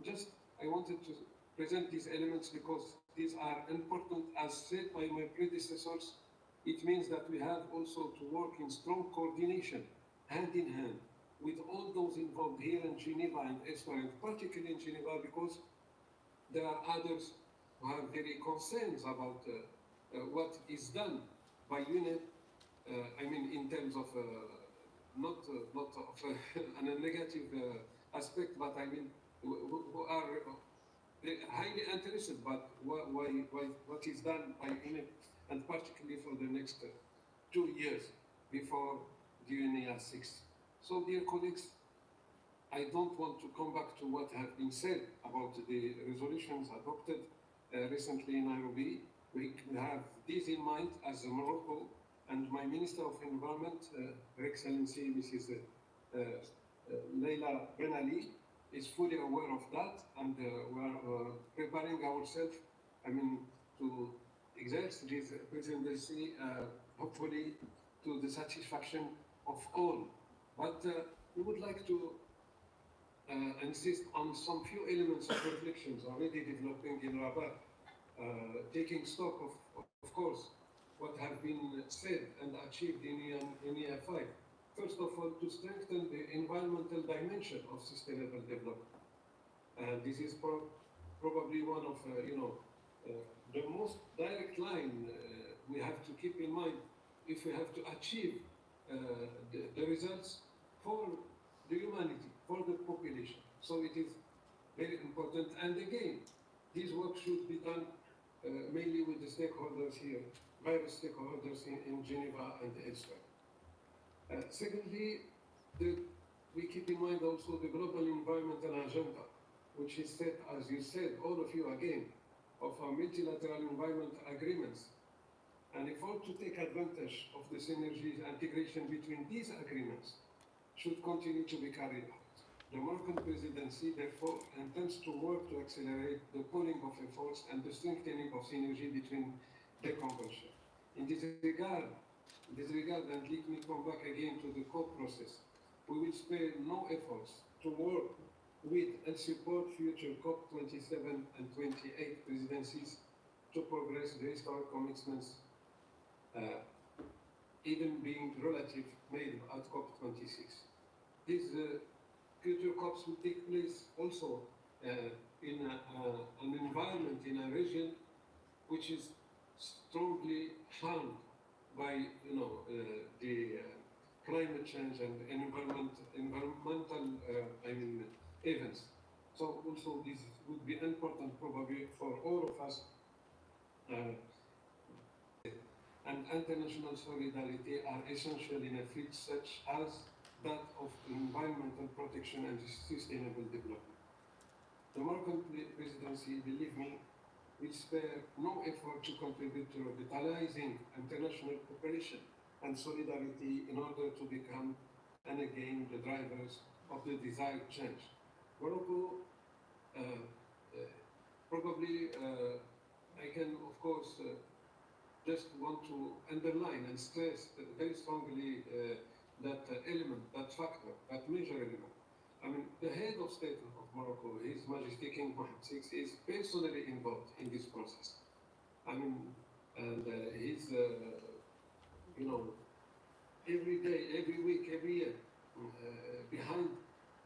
just I wanted to present these elements because these are important. As said by my predecessors, it means that we have also to work in strong coordination, hand in hand, with all those involved here in Geneva and elsewhere, and particularly in Geneva because there are others who have very concerns about what is done by UNEP, in terms of not of a negative aspect, but who are highly interested about what is done by UNEP, and particularly for the next 2 years before the UNEA 6. So, dear colleagues, I don't want to come back to what has been said about the resolutions adopted recently in Nairobi. We have this in mind as Morocco, and my Minister of Environment, Her Excellency Mrs. Leila Ben Ali, is fully aware of that, and we are preparing ourselves, to exert this presidency, hopefully to the satisfaction of all. But we would like to insist on some few elements of reflections already developing in Rabat, taking stock of course, what have been said and achieved in UNEA 5. First of all, to strengthen the environmental dimension of sustainable development. And this is probably one of, the most direct line we have to keep in mind if we have to achieve the results for the humanity, for the population. So it is very important. And again, this work should be done mainly with the stakeholders here, various stakeholders in Geneva and elsewhere. Secondly, we keep in mind also the global environmental agenda, which is set, as you said, all of you again, of our multilateral environment agreements. And effort to take advantage of the synergies and integration between these agreements should continue to be carried out. The Moroccan presidency, therefore, intends to work to accelerate the pooling of efforts and the strengthening of synergy between the convention. In this regard, and let me come back again to the COP process, we will spare no efforts to work with and support future COP27 and 28 presidencies to progress the historic commitments, even being relative made at COP26. These future COPs will take place also in an environment, in a region which is strongly harmed by the climate change and environmental events. So also this would be important probably for all of us. And international solidarity are essential in a field such as that of environmental protection and sustainable development. The Moroccan presidency, believe me, will spare no effort to contribute to revitalizing international cooperation and solidarity in order to become, and again, the drivers of the desired change. Morocco, probably, I can, of course, just want to underline and stress very strongly that element, that factor, that major element. I mean, the head of state of Morocco, His Majesty King Mohammed VI, is personally involved in this process. I mean, and he's, every day, every week, every year, behind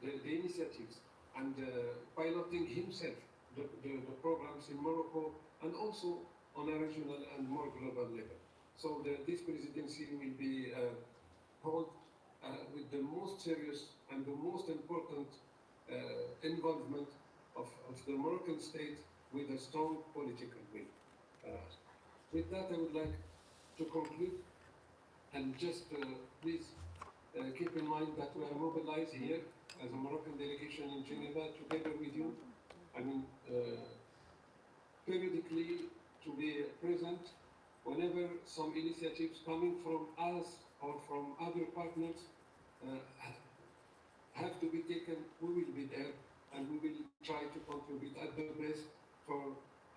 the initiatives and piloting himself the programs in Morocco and also on a regional and more global level. So this presidency will be held with the most serious and the most important involvement of the Moroccan state with a strong political will. With that, I would like to conclude and just please keep in mind that we are mobilized here as a Moroccan delegation in Geneva together with you. I mean, periodically to be present whenever some initiatives coming from us or from other partners have to be taken, we will be there and we will try to contribute at the best for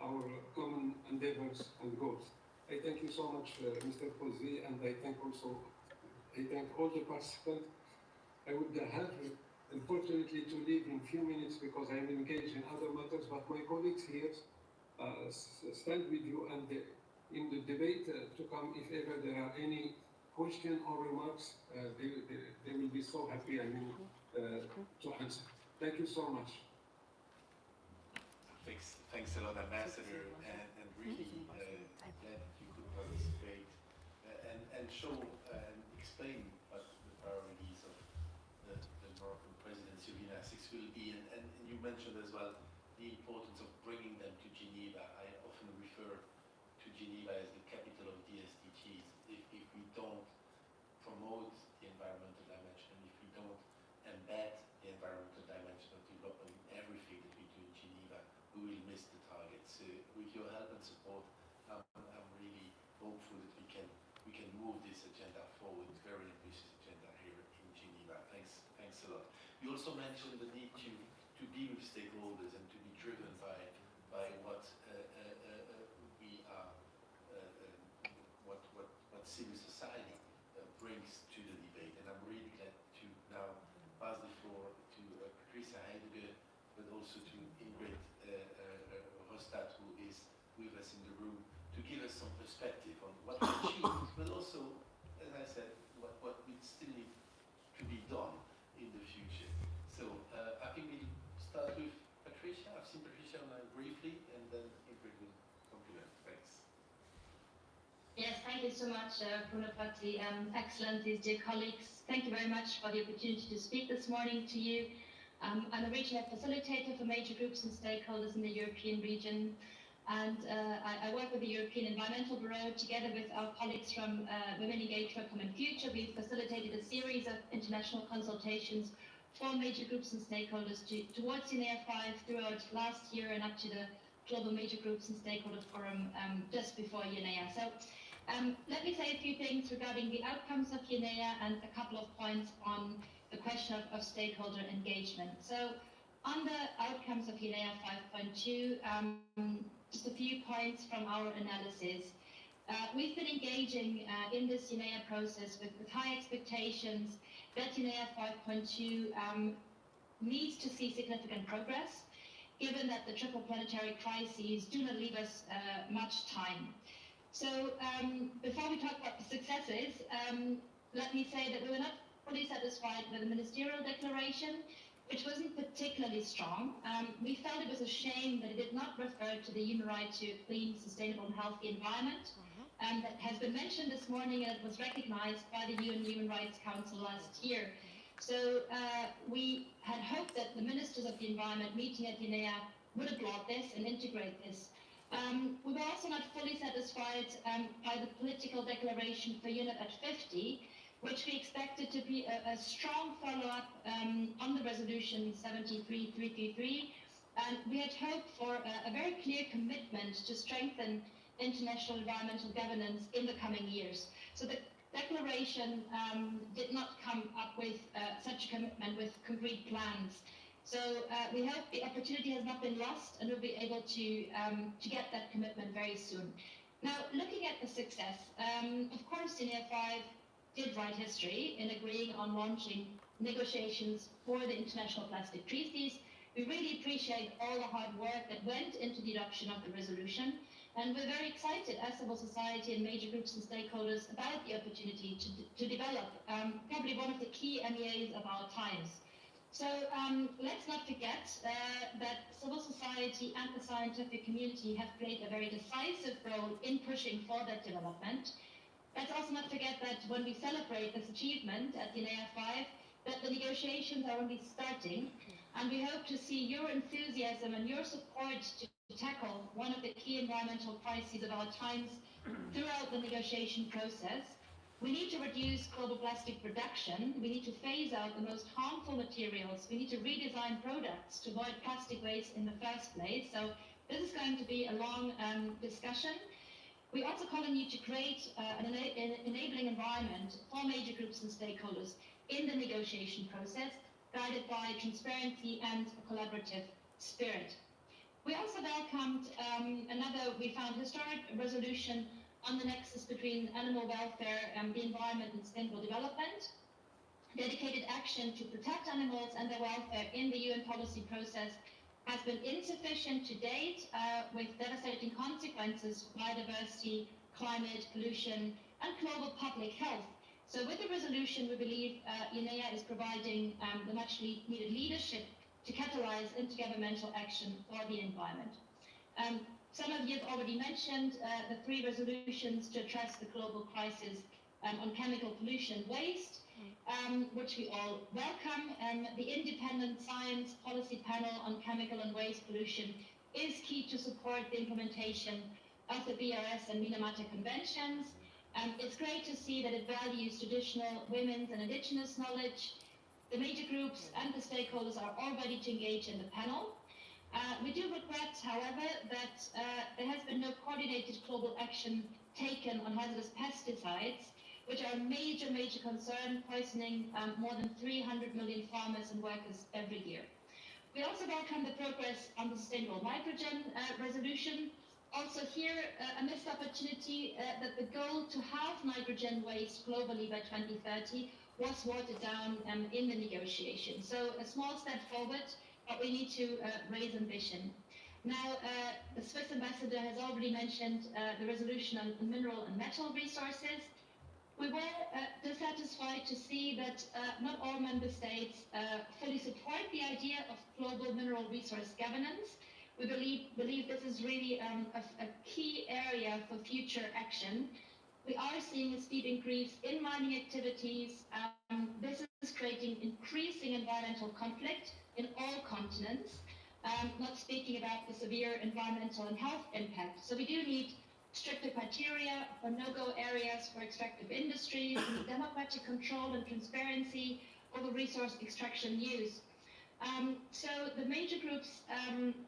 our common endeavors and goals. I thank you so much, Mr. Fauzi, and I thank all the participants. I would have, unfortunately, to leave in a few minutes because I'm engaged in other matters, but my colleagues here stand with you and in the debate to come, if ever there are any questions or remarks, they will be so happy, to answer. Thank you so much. Thanks a lot, Ambassador, and really glad you could participate and show and explain what the priorities of the Moroccan presidency of UNASIX will be. And you mentioned as well the importance of bringing them to Geneva. I often refer to Geneva as the capital of the SDGs. If we don't promote the environmental dimension, if we don't embed the environmental dimension of development in everything that we do in Geneva, we will miss the target. So with your help and support, I'm really hopeful that we can move this agenda forward, very ambitious agenda here in Geneva. Thanks a lot. You also mentioned the need to be with stakeholders and to be driven by what we are, what civil society brings to the debate. And I'm really glad to now pass the floor to Patricia Heidegger, but also to Ingrid Rostad, who is with us in the room, to give us some perspective on what we achieved, but also, as I said, what we still need to be done in the future. So I think we'll start with Patricia. Thank you so much, Bruno Patti. Excellencies, dear colleagues, thank you very much for the opportunity to speak this morning to you. I'm a regional facilitator for major groups and stakeholders in the European region. And I work with the European Environmental Bureau together with our colleagues from Women Engaged for a Common Future. We've facilitated a series of international consultations for major groups and stakeholders towards UNEA 5 throughout last year and up to the Global Major Groups and Stakeholder Forum just before UNEA. So let me say a few things regarding the outcomes of UNEA and a couple of points on the question of stakeholder engagement. So on the outcomes of UNEA 5.2, just a few points from our analysis. We've been engaging in this UNEA process with high expectations that UNEA 5.2 needs to see significant progress, given that the triple planetary crises do not leave us much time. So before we talk about the successes, let me say that we were not fully satisfied with the Ministerial Declaration, which wasn't particularly strong. We felt it was a shame that it did not refer to the human right to a clean, sustainable and healthy environment. That has been mentioned this morning and it was recognized by the UN Human Rights Council last year. So we had hoped that the ministers of the environment meeting at UNEA would applaud this and integrate this. We were also not fully satisfied by the political declaration for UNEP at 50, which we expected to be a strong follow-up on the resolution 73-333. And we had hoped for a very clear commitment to strengthen international environmental governance in the coming years. So the declaration did not come up with such a commitment with concrete plans. So we hope the opportunity has not been lost and we'll be able to get that commitment very soon. Now, looking at the success, of course, UNEA 5 did write history in agreeing on launching negotiations for the International Plastic Treaties. We really appreciate all the hard work that went into the adoption of the resolution, and we're very excited as civil society and major groups and stakeholders about the opportunity to develop probably one of the key MEAs of our times. So let's not forget that civil society and the scientific community have played a very decisive role in pushing for that development. Let's also not forget that when we celebrate this achievement at UNEA 5, that the negotiations are only starting, and we hope to see your enthusiasm and your support to tackle one of the key environmental crises of our times throughout the negotiation process. We need to reduce global plastic production, we need to phase out the most harmful materials, we need to redesign products to avoid plastic waste in the first place. So this is going to be a long discussion. We also call on you to create an enabling environment for major groups and stakeholders in the negotiation process, guided by transparency and a collaborative spirit. We also welcomed another, we found, historic resolution on the nexus between animal welfare and the environment and sustainable development. Dedicated action to protect animals and their welfare in the UN policy process has been insufficient to date, with devastating consequences for biodiversity, climate, pollution, and global public health. So with the resolution, we believe UNEA is providing the much needed leadership to catalyze intergovernmental action for the environment. Some of you have already mentioned the 3 resolutions to address the global crisis on chemical pollution and waste, which we all welcome. The Independent Science Policy Panel on Chemical and Waste Pollution is key to support the implementation of the BRS and Minamata Conventions. It's great to see that it values traditional women's and indigenous knowledge. The major groups and the stakeholders are all ready to engage in the panel. We do regret, however, that there has been no coordinated global action taken on hazardous pesticides, which are a major concern, poisoning more than 300 million farmers and workers every year. We also welcome the progress on the sustainable nitrogen resolution. Also here, a missed opportunity that the goal to halve nitrogen waste globally by 2030 was watered down in the negotiation. So a small step forward, but we need to raise ambition. Now, the Swiss ambassador has already mentioned the resolution on mineral and metal resources. We were dissatisfied to see that not all member states fully support the idea of global mineral resource governance. We believe this is really a key area for future action. we are seeing a steep increase in mining activities. This is creating increasing environmental conflict in all continents, not speaking about the severe environmental and health impact. So we do need stricter criteria for no-go areas for extractive industries, and democratic control and transparency over resource extraction use. So the major groups,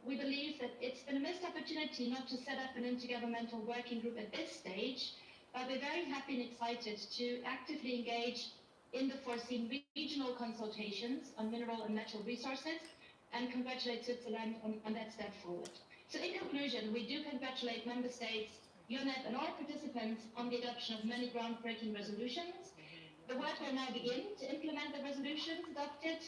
we believe that it's been a missed opportunity not to set up an intergovernmental working group at this stage, but we're very happy and excited to actively engage in the foreseen regional consultations on mineral and metal resources, and congratulate Switzerland on that step forward. So in conclusion, we do congratulate Member States, UNEP and all participants on the adoption of many groundbreaking resolutions. The work will now begin to implement the resolutions adopted,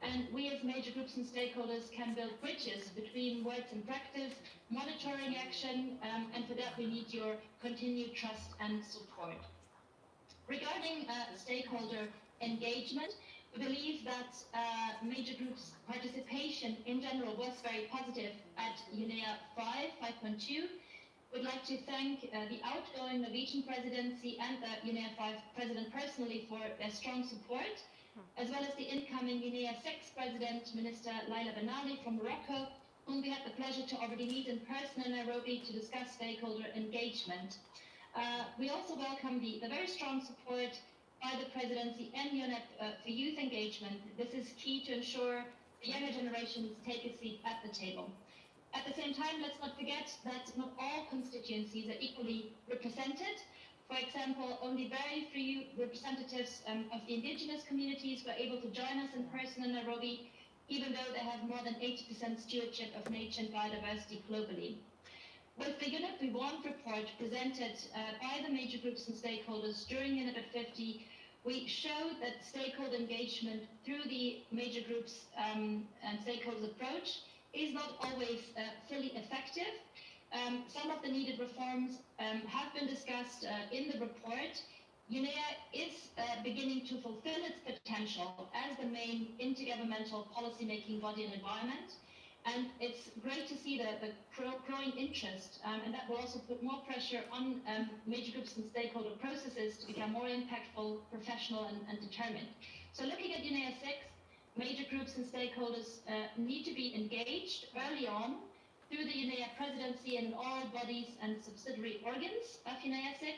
and we as major groups and stakeholders can build bridges between words and practice, monitoring action, and for that we need your continued trust and support. Regarding stakeholder engagement, we believe that major groups' participation in general was very positive at UNEA 5.2. We'd like to thank the outgoing Norwegian presidency and the UNEA 5 president personally for their strong support, as well as the incoming UNEA 6 president, Minister Laila Ben-Ali from Morocco, whom we had the pleasure to already meet in person in Nairobi to discuss stakeholder engagement. We also welcome the very strong support by the presidency and UNEP for youth engagement. This is key to ensure the younger generations take a seat at the table. At the same time, let's not forget that not all constituencies are equally represented. For example, only very few representatives of the indigenous communities were able to join us in person in Nairobi, even though they have more than 80% stewardship of nature and biodiversity globally. With the UNEP We Want report presented by the major groups and stakeholders during UNEP at 50, we showed that stakeholder engagement through the major groups and stakeholders approach is not always fully effective. Some of the needed reforms have been discussed in the report. UNEA is beginning to fulfill its potential as the main intergovernmental policy-making body in environment, and it's great to see the growing interest, and that will also put more pressure on major groups and stakeholder processes to become more impactful, professional, and determined. So looking at UNEA 6, major groups and stakeholders need to be engaged early on through the UNEA presidency and all bodies and subsidiary organs of UNEA 6.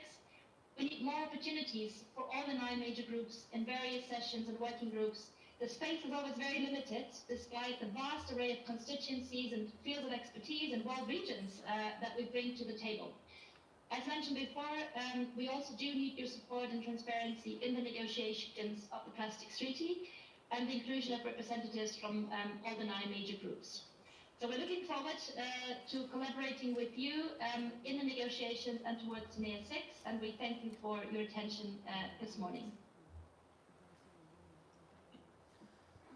We need more opportunities for all the 9 major groups in various sessions and working groups. The space is always very limited, despite the vast array of constituencies and fields of expertise and world regions that we bring to the table. As mentioned before, we also do need your support and transparency in the negotiations of the Plastics Treaty and the inclusion of representatives from all the 9 major groups. So we're looking forward to collaborating with you in the negotiations and towards UNEA 6, and we thank you for your attention this morning.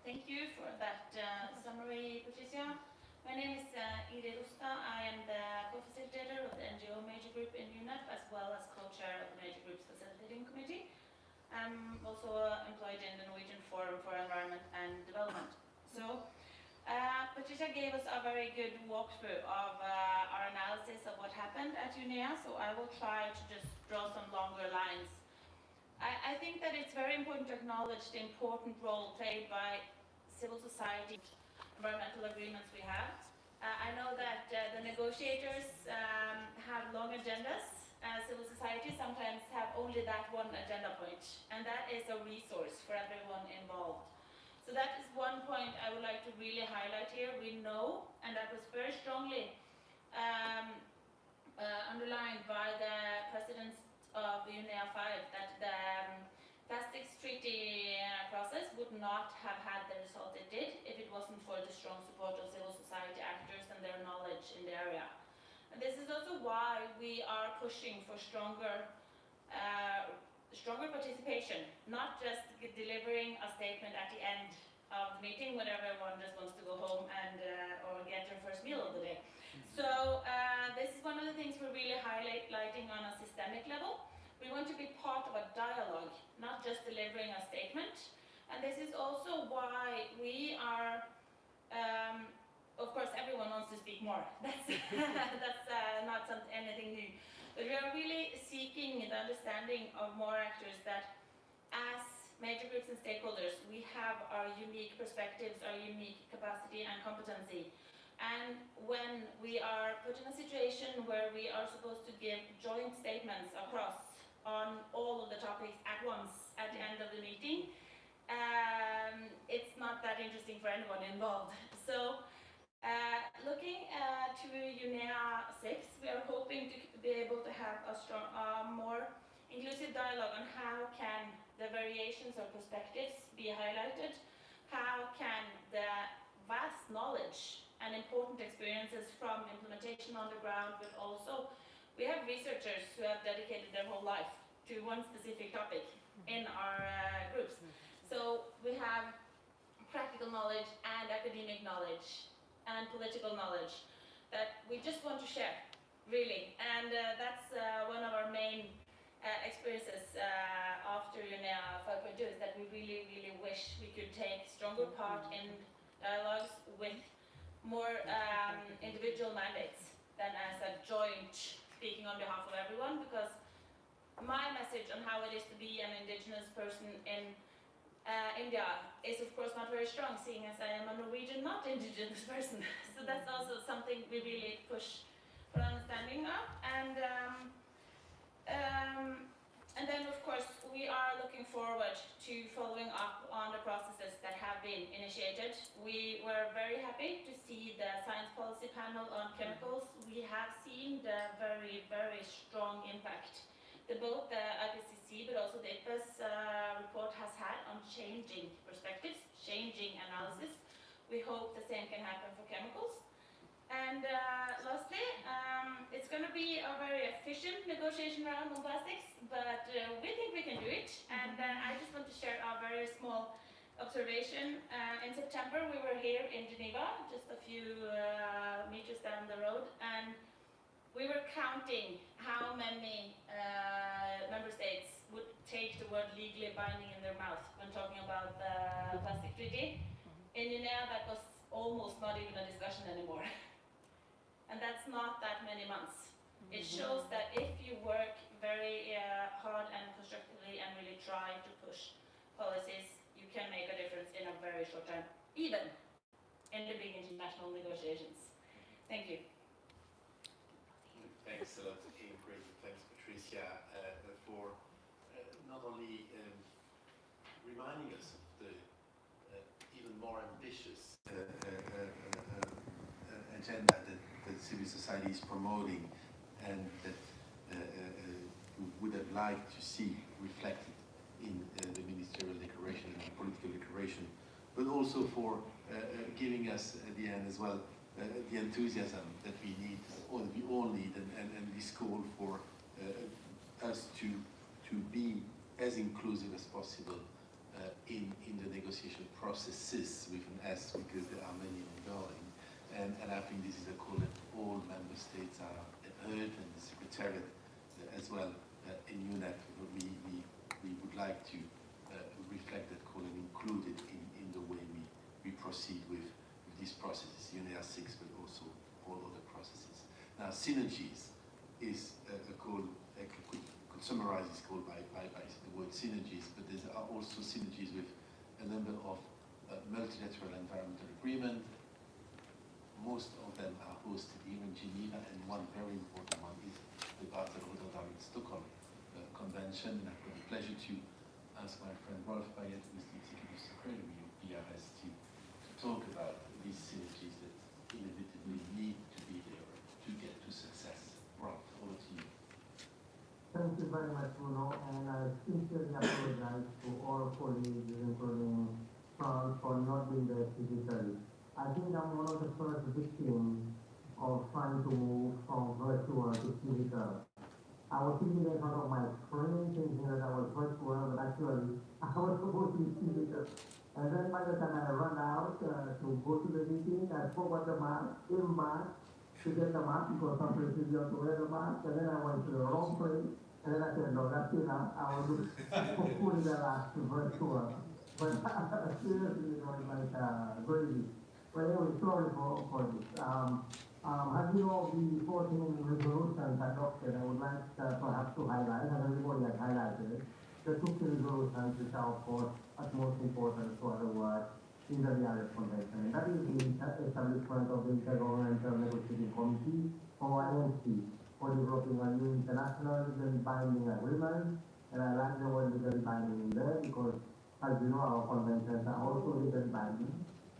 Thank you for that summary, Patricia. My name is Iri Rusta. I am the co-facilitator of the NGO Major Group in UNEP, as well as co-chair of the Major Groups Facilitating Committee. I'm also employed in the Norwegian Forum for Environment and Development. So, Patricia gave us a very good walkthrough of our analysis of what happened at UNEA, so I will try to just draw some longer lines. I think that it's very important to acknowledge the important role played by civil society environmental agreements we have. I know that the negotiators have long agendas. Civil society sometimes have only that one agenda point, and that is a resource for everyone involved. So that is one point I would like to really highlight here. We know, and that was very strongly underlined by the presidents of the UNEA 5, that the Plastics Treaty process would not have had the result it did if it wasn't for the strong support of civil society actors and their knowledge in the area. And this is also why we are pushing for stronger participation, not just delivering a statement at the end of the meeting when everyone just wants to go home and or get their first meal of the day. So this is one of the things we're really highlighting on a systemic level. We want to be part of a dialogue, not just delivering a statement. And this is also why we are, of course, everyone wants to speak more. That's not anything new. But we are really seeking the understanding of more actors that as major groups and stakeholders, we have our unique perspectives, our unique capacity and competency. And when we are put in a situation where we are supposed to give joint statements across on all of the topics at once at the end of the meeting, it's not that interesting for anyone involved. So looking to UNEA 6, we are hoping to be able to have a strong, more inclusive dialogue on how can the variations of perspectives be highlighted, how can the vast knowledge and important experiences from implementation on the ground, but also we have researchers who have dedicated their whole life to one specific topic in our groups. So we have practical knowledge and academic knowledge and political knowledge that we just want to share, really. And that's one of our main experiences after UNEA 5.2 is that we really, really wish we could take stronger part in dialogues with more individual mandates than as a joint speaking on behalf of everyone, because my message on how it is to be an indigenous person in India is of course not very strong, seeing as I am a Norwegian, not indigenous person. So that's also something we really push for understanding of. And then of course we are looking forward to following up on the processes that have been initiated. We were very happy to see the Science Policy Panel on chemicals. We have seen the very, very strong impact that both the IPCC but also the IPBES report has had on changing perspectives, changing analysis. We hope the same can happen for chemicals. And lastly, it's going to be a very efficient negotiation round on plastics, but we think we can do it. And I just want to share a very small observation. In September, we were here in Geneva, just a few meters down the road, and we were counting how many member states would take the word legally binding in their mouth when talking about the plastic treaty. In UNEA, that was almost not even a discussion anymore. And that's not that many months. It shows that if you work very hard and constructively and really try to push policies, you can make a difference in a very short time, even in the big international negotiations. Thank you. Thanks a lot, Ingrid. Thanks, Patricia, for not only reminding us of the even more ambitious agenda that civil society is promoting and that we would have liked to see reflected in the Ministerial Declaration and the Political Declaration, but also for giving us at the end as well the enthusiasm that we need, or that we all need, and this call for us to be as inclusive as possible in the negotiation processes with an S, because there are many ongoing. And I think this is a call that all member states are heard, and the Secretariat as well in UNEP. We would like to reflect that call and include it in the way we proceed with these processes, UNEA 6, but also all other processes. Now, synergies is a call, I could summarize this call by the word synergies, but there are also synergies with a number of multilateral environmental agreements. Most of them are hosted here in Geneva, and one very important one is the Basel Rotterdam Stockholm Convention. And I've got the pleasure to ask my friend Rolf Bayet, who is the Executive Secretary of BRS, to talk about these synergies that inevitably need to be there to get to success. Rolf, over to you. Thank you very much, Bruno, and I sincerely apologize to all colleagues, including France, for not being there physically. I think I'm one of the first victims of trying to move from virtual to physical. I was thinking in front of my screen, thinking that I was virtual, but actually I was supposed to be physical. And then by the time I ran out to go to the meeting, I forgot the mask, came back to get the mask because some places you have to wear the mask, and then I went to the wrong place, and then I said, no, that's enough. I will do hopefully the last virtual. But seriously, it was like crazy. But anyway, sorry for this. As you know, the 14 resolutions adopted, I would like perhaps to highlight, as everybody has highlighted, the 2 key resolutions which are, of course, utmost important to our work in the Biodiversity Convention. And that is the establishment of the Intergovernmental Negotiating Committee, or INC, for developing a new international legally binding agreement. And I like the word legally binding in there because, as you know, our conventions are also legally binding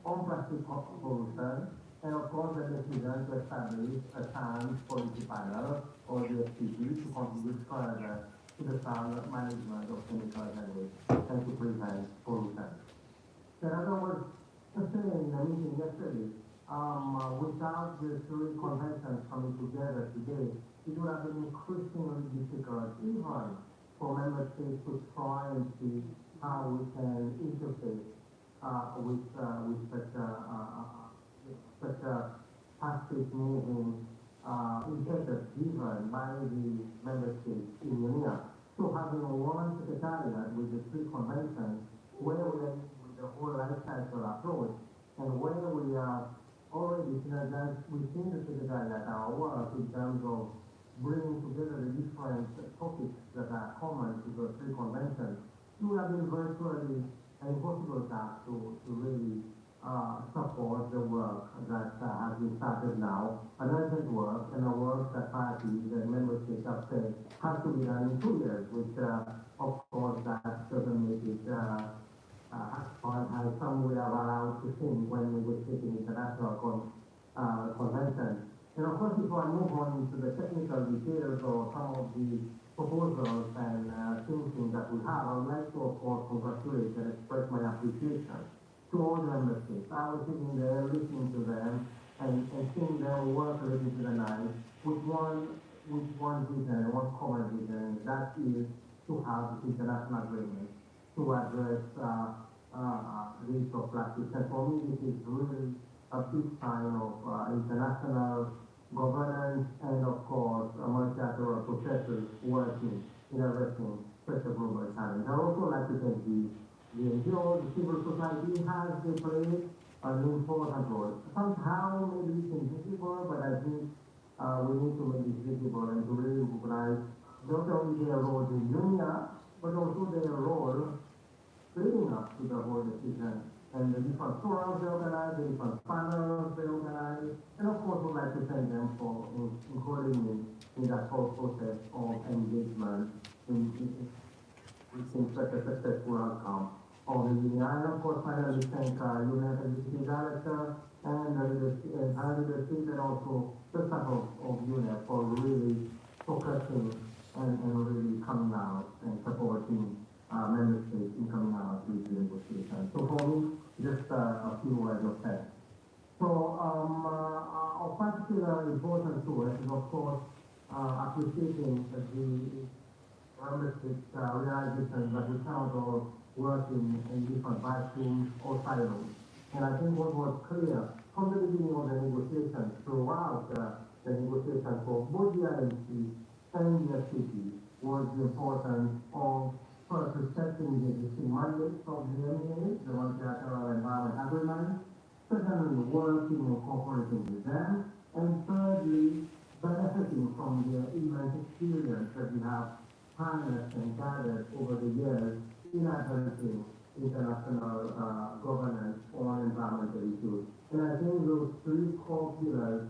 on plastic pollution. And of course, the decision to establish a science policy panel, or the SPP, to contribute further to the sound management of chemicals and waste and to prevent pollution. So as I was saying in the meeting yesterday, without the 3 conventions coming together today, it would have been increasingly difficult, even for member states to try and see how we can interface with such a fast-moving impetus given by the member states in UNIA. So having one secretariat with the 3 conventions, where we are with the whole life cycle approach, and where we are already synergized within the secretariat our work in terms of bringing together the different topics that are common to the 3 conventions, it would have been virtually an impossible task to really support the work that has been started now, an urgent work, and a work that parties and member states have said has to be done in 2 years, which of course that doesn't make it has some way of allowed to think when negotiating international conventions. And of course, before I move on into the technical details or some of the proposals and thinking that we have, I would like to, of course, congratulate and express my appreciation to all the member states. I was sitting there listening to them and seeing them work late into the night with one vision, one common vision, and that is to have this international agreement to address the use of plastics. And for me, this is really a big sign of international governance and, of course, multilateral processes working in addressing such a global challenge. I would also like to thank the NGOs, the civil society has played an important role. Somehow maybe it's invisible, but I think we need to make it visible and to really recognize not only their role in UNIA, but also their role leading up to the whole decision and the different forums they organize, the different panels they organize, and of course we'd like to thank them for including me in that whole process of engagement in such a successful outcome of the UNIA. And of course finally thank UNIA Executive Director and the leadership and also the staff of UNIA for really focusing and really coming out and supporting member states in coming out with the negotiations. So for me, just a few words of text. So of particular importance to us is of course appreciating the member states' realization that we cannot all work in different vacuums or silos. And I think what was clear from the beginning of the negotiations throughout the negotiations for both the INC and the FCT was the importance of first respecting the existing mandates of the MDA, the Multilateral Environment Agreement, secondly working and cooperating with them, and thirdly benefiting from the immense experience that we have harnessed and gathered over the years in advancing international governance on environmental issues. And I think those 3 core pillars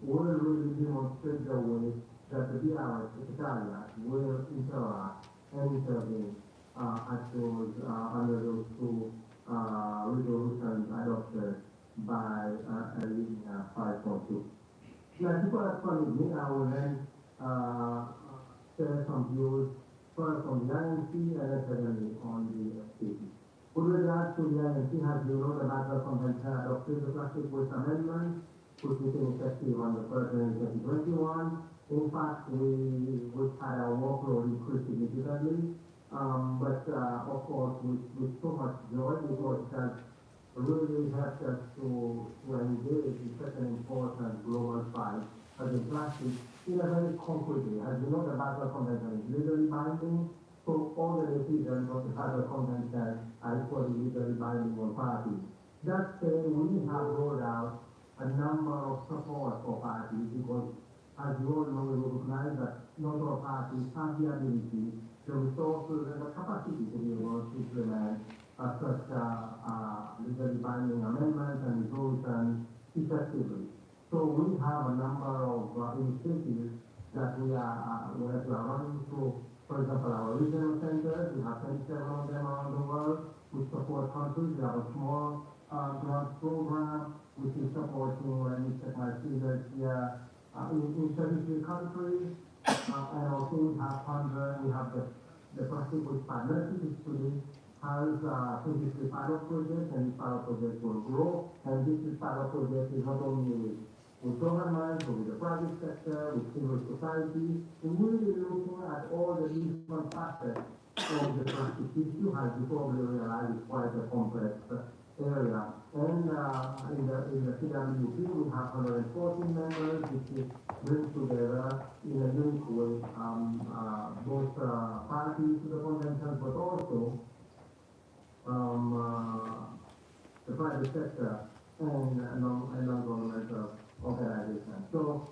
will really demonstrate the way that the BRS Secretariat will interact and intervene under those 2 resolutions adopted by Linear 5.2. Now, people have followed me, I will then share some views first on the INC and then secondly on the FCT. With regard to the INC, as you know, the Basel Convention adopted the Plastic Waste Amendment, which became effective on the 1st January 2021. In fact, we had our workload increased significantly. But of course, with so much joy, because that really helped us to engage in such an important global fight against plastic in a very concrete way. As you know, the Basel Convention is legally binding, so all the decisions of the Basel Convention are equally legally binding on parties. That said, we have rolled out a number of support for parties because, as you all know, we recognize that not all parties have the ability, the resources, and the capacity to be able to implement such legally binding amendments and resolutions effectively. So we have a number of initiatives that we are running through. For example, our regional centers, we have 27 of them around the world, which support countries. We have a small grant program, which is supporting, when we check my figures here, in 33 countries. And also we have the Plastic Waste Partnership today has 23 pilot projects, and pilot projects will grow. And this pilot project is not only with government, but with the private sector, with civil society, and really looking at all the different facets of the plastic issue. As you probably realize, it's quite a complex area. And in the CWP, we have 114 members, which brings together in a unique way both parties to the convention, but also the private sector and non-governmental organizations. So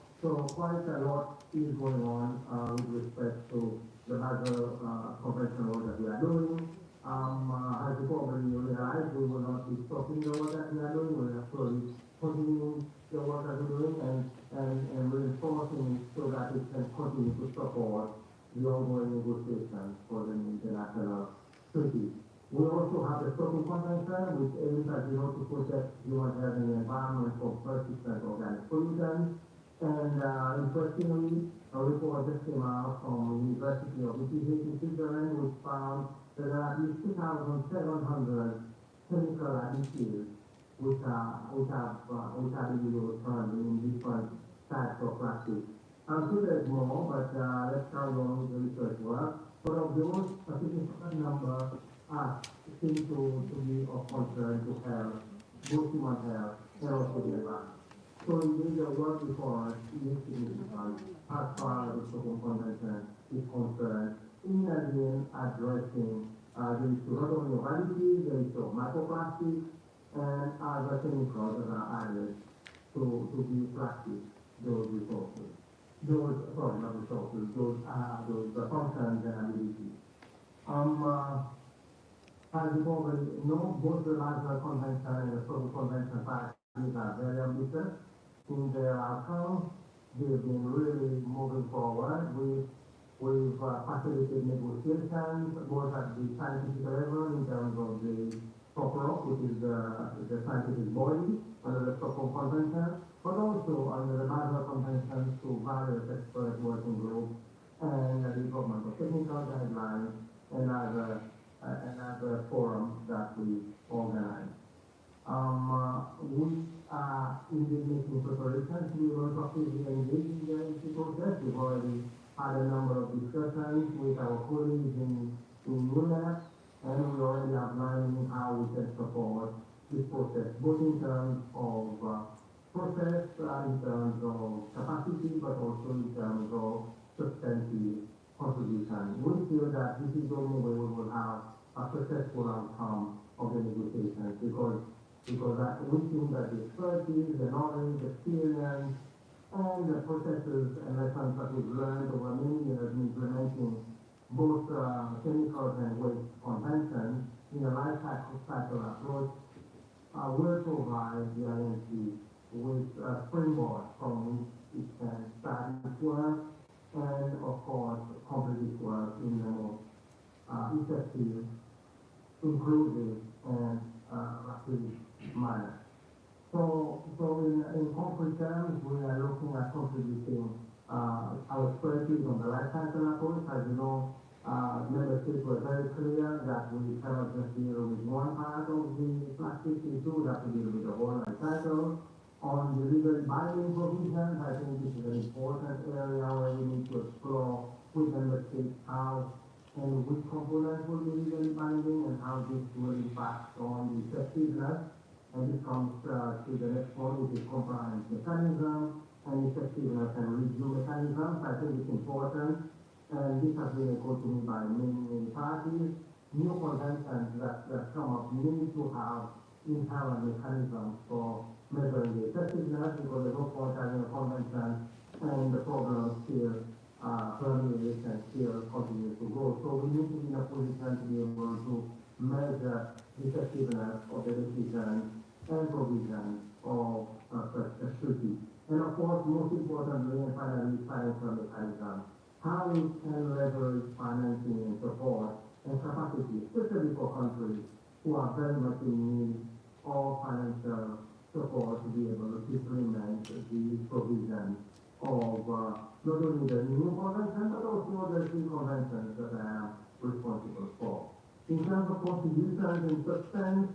quite a lot is going on with respect to the Basel Convention work that we are doing. As you probably realize, we will not be stopping the work that we are doing. We are actually continuing the work that we're doing and reinforcing so that it can continue to support the ongoing negotiations for the international treaty. We also have the Stockholm Convention, which aims, as you know, to protect human health and the environment from persistent organic pollutants. And interestingly, a report just came out from the University of Utrecht in Switzerland, which found that there are at least 2,700 chemical additives which are illegal terms in different types of plastic. I'm sure there's more, but let's carry on with the research work. But of those, a significant number seem to be of concern to health, both human health and also the environment. So indeed, the work before us is significant as far as the Stockholm Convention is concerned, in again addressing the issue not only of additives, the issue of microplastics, and other chemicals that are added to be plastic, those resources. Those functions and abilities. As you probably know, both the Basel Convention and the Stockholm Convention parties are very ambitious in their outcomes. They've been really moving forward. We've facilitated negotiations both at the scientific level in terms of the SOCROC, which is the scientific body under the Stockholm Convention, but also under the Basel Convention through various expert working groups and the development of technical guidelines and other forums that we organize. We are indeed making preparations. We will actively engage in the process. We've already had a number of discussions with our colleagues in UNEP, and we already outlining how we can support this process, both in terms of process, in terms of capacity, but also in terms of substantive contribution. We feel that this is the only way we will have a successful outcome of the negotiations because we think that the expertise, the knowledge, the experience, and the processes and lessons that we've learned over many years in implementing both chemicals and waste conventions in a life cycle approach will provide the INC with a springboard from which it can start its work and, of course, complete its work in the most effective, inclusive, and rapid manner. So in concrete terms, we are looking at contributing our expertise on the life cycle approach. As you know, member states were very clear that we cannot just deal with one part of the plastic issue, we have to deal with the whole life cycle. On the legally binding provisions, I think this is an important area where we need to explore with member states how and which components will be legally binding and how this will impact on the effectiveness. And this comes to the next one, which is compliance mechanism and effectiveness and review mechanisms. I think it's important, and this has been echoed to me by many parties. New conventions that come up need to have inherent mechanisms for measuring the effectiveness, because there's no point having a convention and the problem still permeates and still continues to grow. So we need to be in a position to be able to measure the effectiveness of the decisions and provisions of such a treaty. And of course, most importantly, and finally, financial mechanism. How we can leverage financing and support and capacity, especially for countries who are very much in need of financial support to be able to implement the provisions of not only the new convention, but also the three conventions that I am responsible for. In terms of contributions and substance,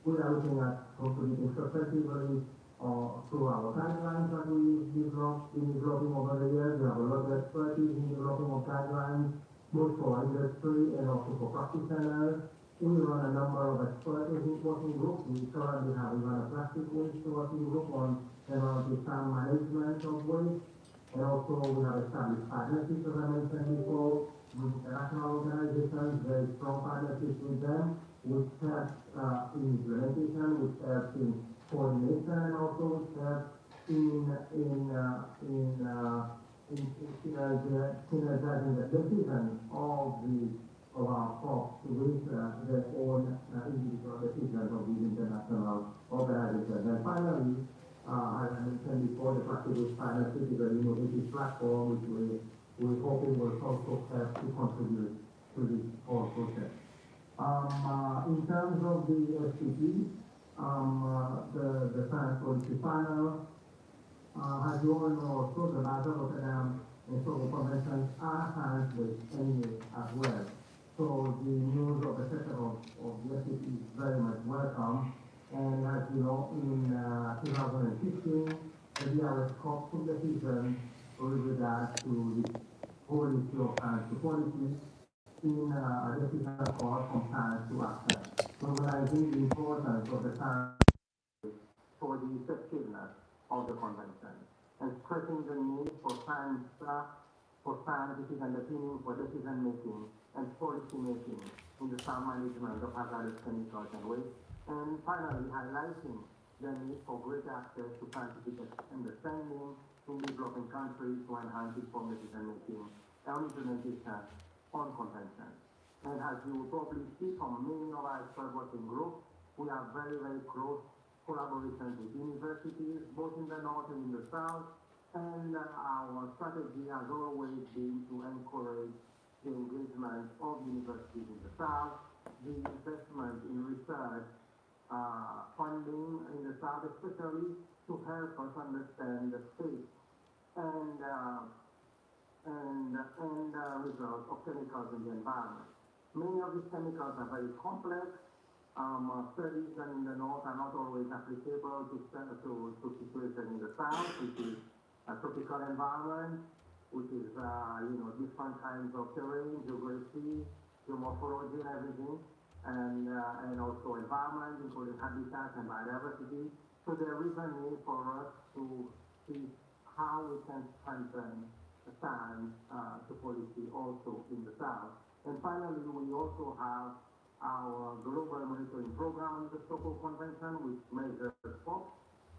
we are looking at contributing substantively through our guidelines that we've been developing over the years. We have a lot of expertise in developing of guidelines, both for industry and also for practitioners. We run a number of expert working groups. We currently have even a plastic waste working group on the sound management of waste. And also we have established partnerships, as I mentioned before, with international organizations, very strong partnerships with them, which helps in implementation, which helps in coordination, and also which helps in synergizing the decisions of our folks with their own individual decisions of these international organizations. And finally, as I mentioned before, the Practical Partnership is an innovative platform which we're hoping will also help to contribute to this whole process. In terms of the SPP, the Science Policy Panel, as you all know, also the Basel, Rotterdam, and Stockholm Conventions are science-based anyway as well. So the news of the setup of the SPP is very much welcome. And as you know, in 2015, the DRS Corp took decision with regard to the whole issue of science to policy in a decision called From Science to Action, recognizing the importance of the science for the effectiveness of the convention, and stressing the need for scientific underpinning for decision making and policy making in the sound management of hazardous chemicals and waste, and finally highlighting the need for greater access to scientific understanding in developing countries to enhance informed decision making and implementation on conventions. And as you will probably see from many of our expert working groups, we have very, very close collaborations with universities, both in the north and in the south, and our strategy has always been to encourage the engagement of universities in the south, the investment in research funding in the south, especially to help us understand the state and results of chemicals in the environment. Many of these chemicals are very complex. Studies done in the north are not always applicable to situation in the south, which is a tropical environment, which is different kinds of terrain, geography, geomorphology, and everything, and also environment, including habitat and biodiversity. So there is a need for us to see how we can strengthen the science to policy also in the south. And finally, we also have our global monitoring program, the Stockholm Convention, which measures POP.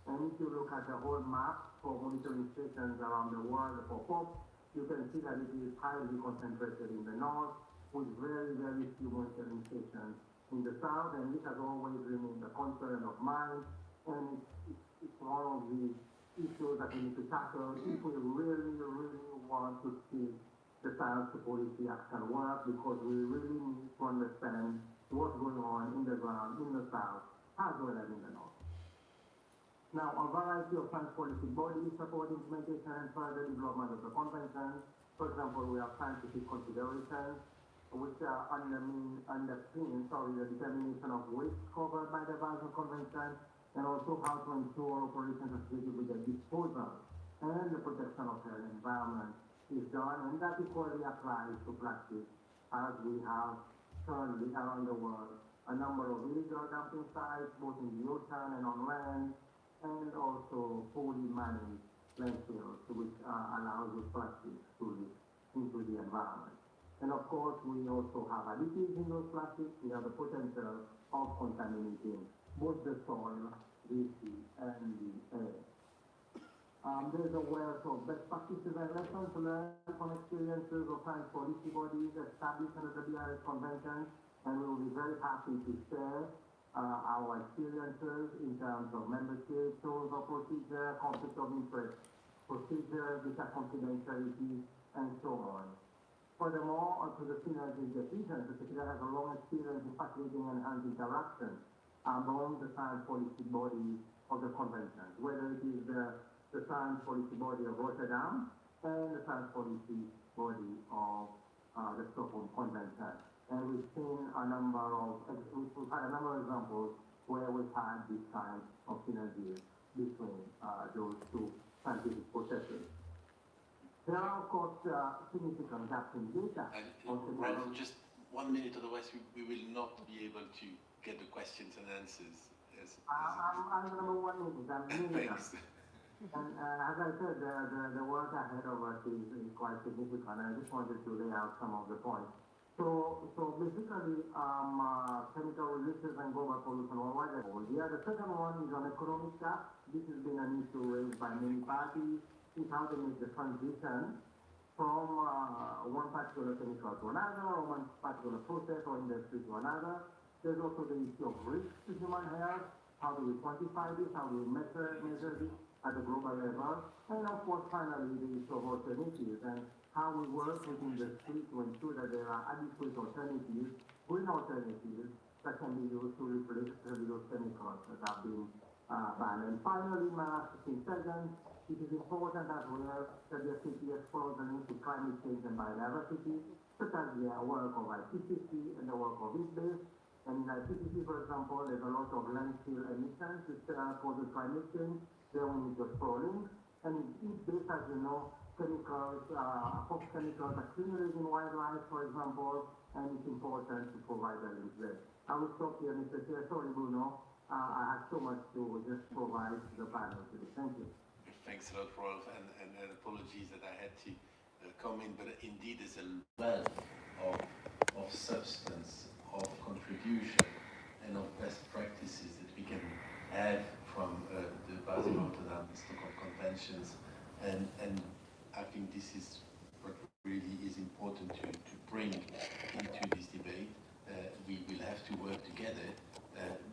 And if you look at the whole map for monitoring stations around the world for POP, you can see that it is highly concentrated in the north, with very, very few monitoring stations in the south, and this has always remained a concern of mine, and it's one of the issues that we need to tackle if we really, really want to see the science to policy action work, because we really need to understand what's going on in the ground in the south as well as in the north. Now, a variety of science policy bodies support implementation and further development of the convention. For example, we have scientific considerations, which underpin the determination of waste covered by the Basel Convention, and also how to ensure operations associated with the disposal and the protection of the environment is done, and that equally applies to plastic, as we have currently around the world a number of illegal dumping sites, both in the ocean and on land, and also fully managed landfills, which allows the plastic to leak into the environment. And of course, we also have additives in those plastics. We have the potential of contaminating both the soil, the sea, and the air. There's a wealth of best practices and lessons learned from experiences of science policy bodies established under the BRS Convention, and we will be very happy to share our experiences in terms of membership, tools of procedure, conflict of interest procedure, data confidentiality, and so on. Furthermore, to the synergy decisions, the Secretary has a long experience in facilitating enhanced interaction among the science policy bodies of the convention, whether it is the science policy body of Rotterdam and the science policy body of the Stockholm Convention. And we've seen a number of, we've had a number of examples where we've had this kind of synergy between those two scientific processes. There are, of course, significant gaps in data. Ralph, just 1 minute, otherwise we will not be able to get the questions and answers. I'm number 1 minute. I'm Thanks. And as I said, the work ahead of us is quite significant. I just wanted to lay out some of the points. So basically, chemical releases and global pollution worldwide. Yeah, the second one is on economic gap. This has been an issue raised by many parties. Is how to make the transition from one particular chemical to another, or one particular process or industry to another. There's also the issue of risk to human health. How do we quantify this? How do we measure this at a global level? And of course, finally, the issue of alternatives and how we work with industry to ensure that there are adequate alternatives, green alternatives that can be used to replace those chemicals that have been banned. And finally, my last 15 seconds, it is important as well that the city explores the link to climate change and biodiversity, such as the work of IPCC and the work of IPBES. And in IPCC, for example, there's a lot of landfill emissions which cause climate change. There we need to explore links. And in IPBES, as you know, chemicals, fox chemicals accumulate in wildlife, for example, and it's important to provide a link there. I will stop here, Mr. Chair. Sorry, Bruno. I have so much to just provide to the panel today. Thank you. Thanks a lot, Rolf, and apologies that I had to come in, but indeed there's a wealth of substance, of contribution, and of best practices that we can have from the Basel, Rotterdam, and Stockholm Conventions, and I think this is what really is important to bring into this debate. We will have to work together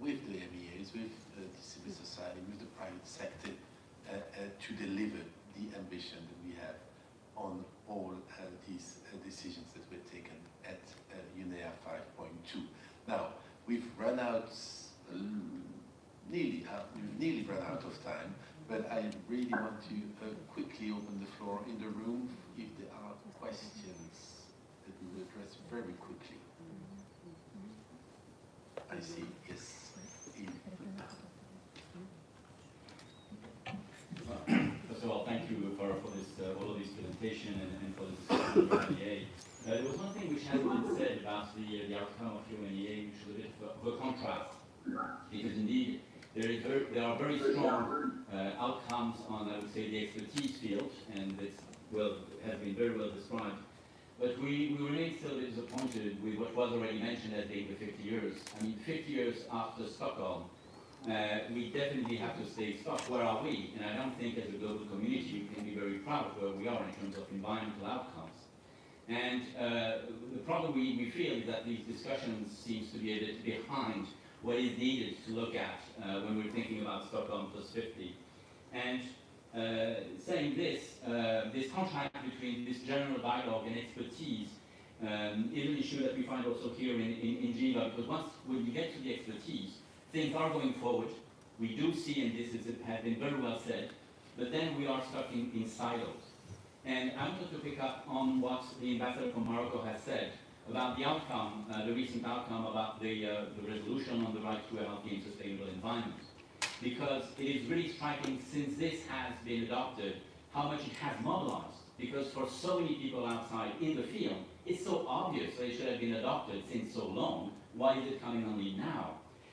with the MEAs, with the civil society, with the private sector, to deliver the ambition that we have on all these decisions that were taken at UNEA 5.2. Now, we've run out, nearly run out of time, but I really want to quickly open the floor in the room if there are questions that we will address very quickly. I see, yes. First of all, thank you for this, all of this presentation and for the discussion of UNEA. There was one thing which has been said about the outcome of UNEA, which was a bit of a contrast, because indeed there are very strong outcomes on, I would say, the expertise field, and this has been very well described. But we remain still disappointed with what was already mentioned as being the 50 years. I mean, 50 years after Stockholm, we definitely have to stay stuck. Where are we? And I don't think as a global community we can be very proud of where we are in terms of environmental outcomes. And the problem we feel is that these discussions seems to be a bit behind what is needed to look at when we're thinking about Stockholm plus 50. And saying this, this contrast between this general dialogue and expertise is an issue that we find also here in Geneva, because when you get to the expertise, things are going forward. We do see, and this has been very well said, but then we are stuck in silos. And I wanted to pick up on what the ambassador from Morocco has said about the outcome, the recent outcome about the resolution on the right to a healthy and sustainable environment. Because it is really striking, since this has been adopted, how much it has mobilized. Because for so many people outside in the field, it's so obvious that it should have been adopted since so long. Why is it coming only now?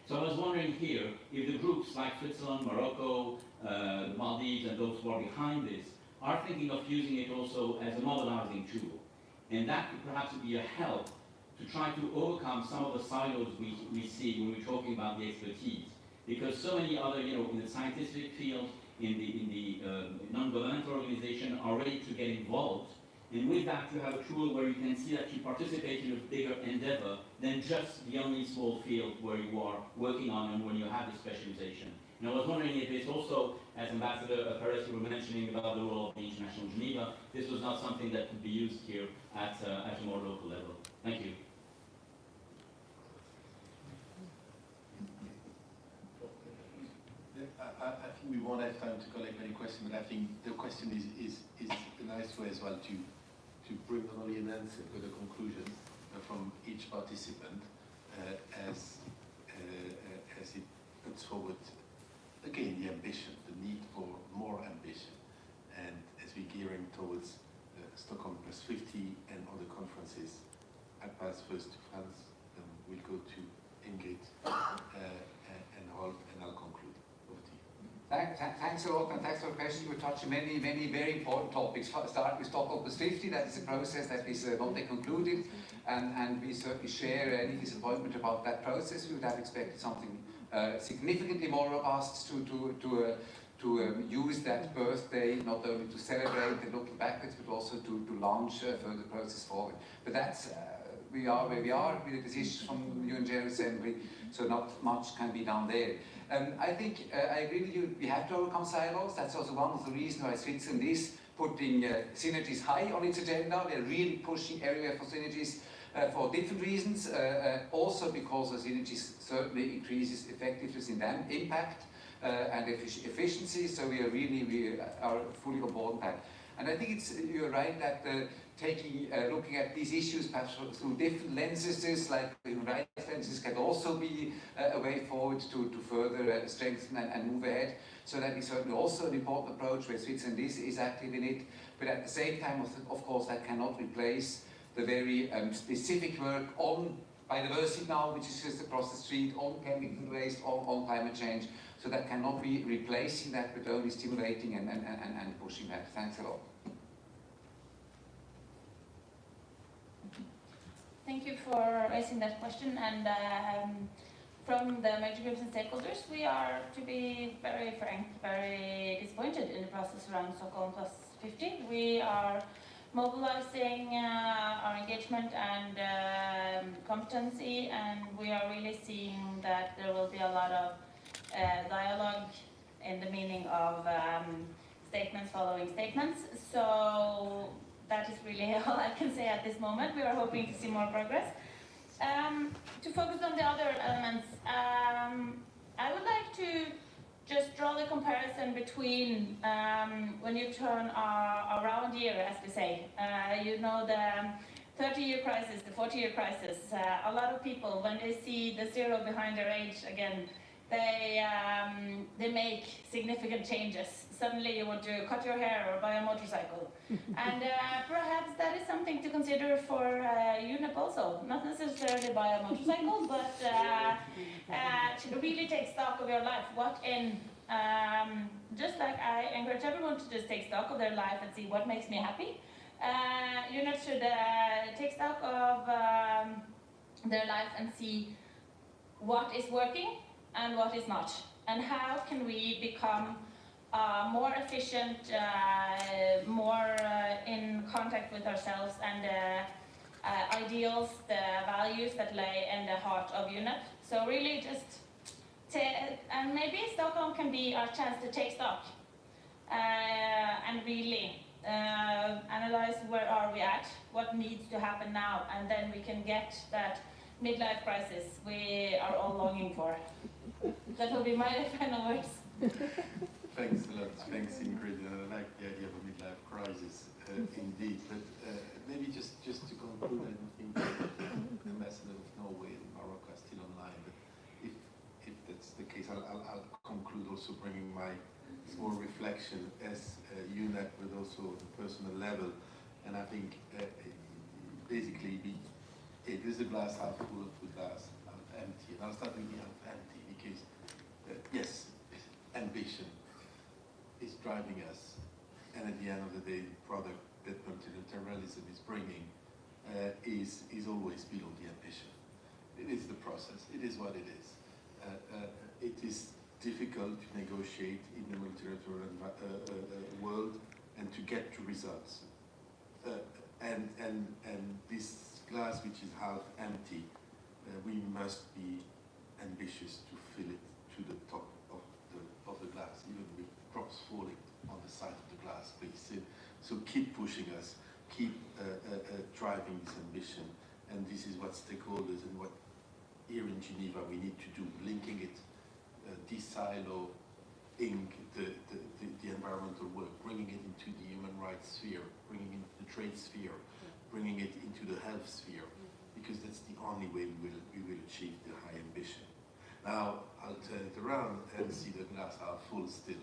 So I was wondering here if the groups like Switzerland, Morocco, the Maldives, and those who are behind this are thinking of using it also as a mobilizing tool. And that could perhaps be a help to try to overcome some of the silos we see when we're talking about the expertise. Because so many other, in the scientific field, in the non-governmental organization are ready to get involved. And with that, you have a tool where you can see that you participate in a bigger endeavor than just the only small field where you are working on and when you have the specialization. And I was wondering if it's also, as Ambassador Perez, you were mentioning about the role of the International Geneva, this was not something that could be used here at a more local level. Thank you. I think we won't have time to collect many questions, but I think the question is a nice way as well to bring not only an answer but a conclusion from each participant as it puts forward again the ambition, the need for more ambition, and as we're gearing towards Stockholm +50 and other conferences, I pass first to Franz, then we'll go to Ingrid and Rolf, and I'll conclude. Thanks a lot, and thanks for the question. You touched many very important topics. Start with Stockholm +50. That is a process that is not yet concluded, and we certainly share any disappointment about that process. We would have expected something significantly more robust to use that birthday not only to celebrate and looking backwards, but also to launch further process forward. But that's we are where we are with the decisions from the UN General Assembly, so not much can be done there. I think I agree with you, we have to overcome silos. That's also one of the reasons why Switzerland is putting synergies high on its agenda. They're really pushing everywhere for synergies for different reasons. Also because the synergies certainly increases effectiveness in them, impact and efficiency. So we are fully on board with that. And I think you're right that looking at these issues perhaps through different lenses, like human rights lenses, can also be a way forward to further strengthen and move ahead. So that is certainly also an important approach where Switzerland is active in it. But at the same time, of course, that cannot replace the very specific work on biodiversity now, which is just across the street, on chemical waste, on climate change. So that cannot be replacing that, but only stimulating and pushing that. Thanks a lot. Thank you for raising that question. And from the major groups and stakeholders, we are, to be very frank, very disappointed in the process around Stockholm +50. We are mobilizing our engagement and competency, and we are really seeing that there will be a lot of dialogue in the meaning of statements following statements. So that is really all I can say at this moment. We are hoping to see more progress. To focus on the other elements, I would like to just draw the comparison between when you turn a round year, as we say. The 30-year crisis, the 40-year crisis. A lot of people, when they see the zero behind their age again, they make significant changes. Suddenly you want to cut your hair or buy a motorcycle. And perhaps that is something to consider for UNEP also. Not necessarily buy a motorcycle, but to really take stock of your life. Just like I encourage everyone to just take stock of their life and see what makes me happy. UNEP should take stock of their life and see what is working and what is not. And how can we become more efficient, more in contact with ourselves and the ideals, the values that lay in the heart of UNEP. So really and maybe Stockholm can be our chance to take stock and really analyze where are we at, what needs to happen now, and then we can get that midlife crisis we are all longing for. That will be my final words. Thanks a lot. Thanks, Ingrid. I like the idea of a midlife crisis, indeed. But maybe just to conclude, I don't think the Ambassador of Norway and Morocco are still online, but if that's the case, I'll conclude also bringing my small reflection as UNEP, but also at a personal level. And I think basically it is a glass half full of the glass half empty. And I'll start with the half empty because, yes, ambition is driving us. And at the end of the day, the product that multilateralism is bringing is always below the ambition. It is the process. It is what it is. It is difficult to negotiate in the multilateral world and to get to results. And this glass, which is half empty, we must be ambitious to fill it to the top of the glass, even with drops falling on the side of the glass, please. So keep pushing us, keep driving this ambition, and this is what stakeholders and what here in Geneva we need to do, linking it, de-siloing the environmental work, bringing it into the human rights sphere, bringing it into the trade sphere, bringing it into the health sphere, because that's the only way we will achieve the high ambition. Now, I'll turn it around and see the glass half full still,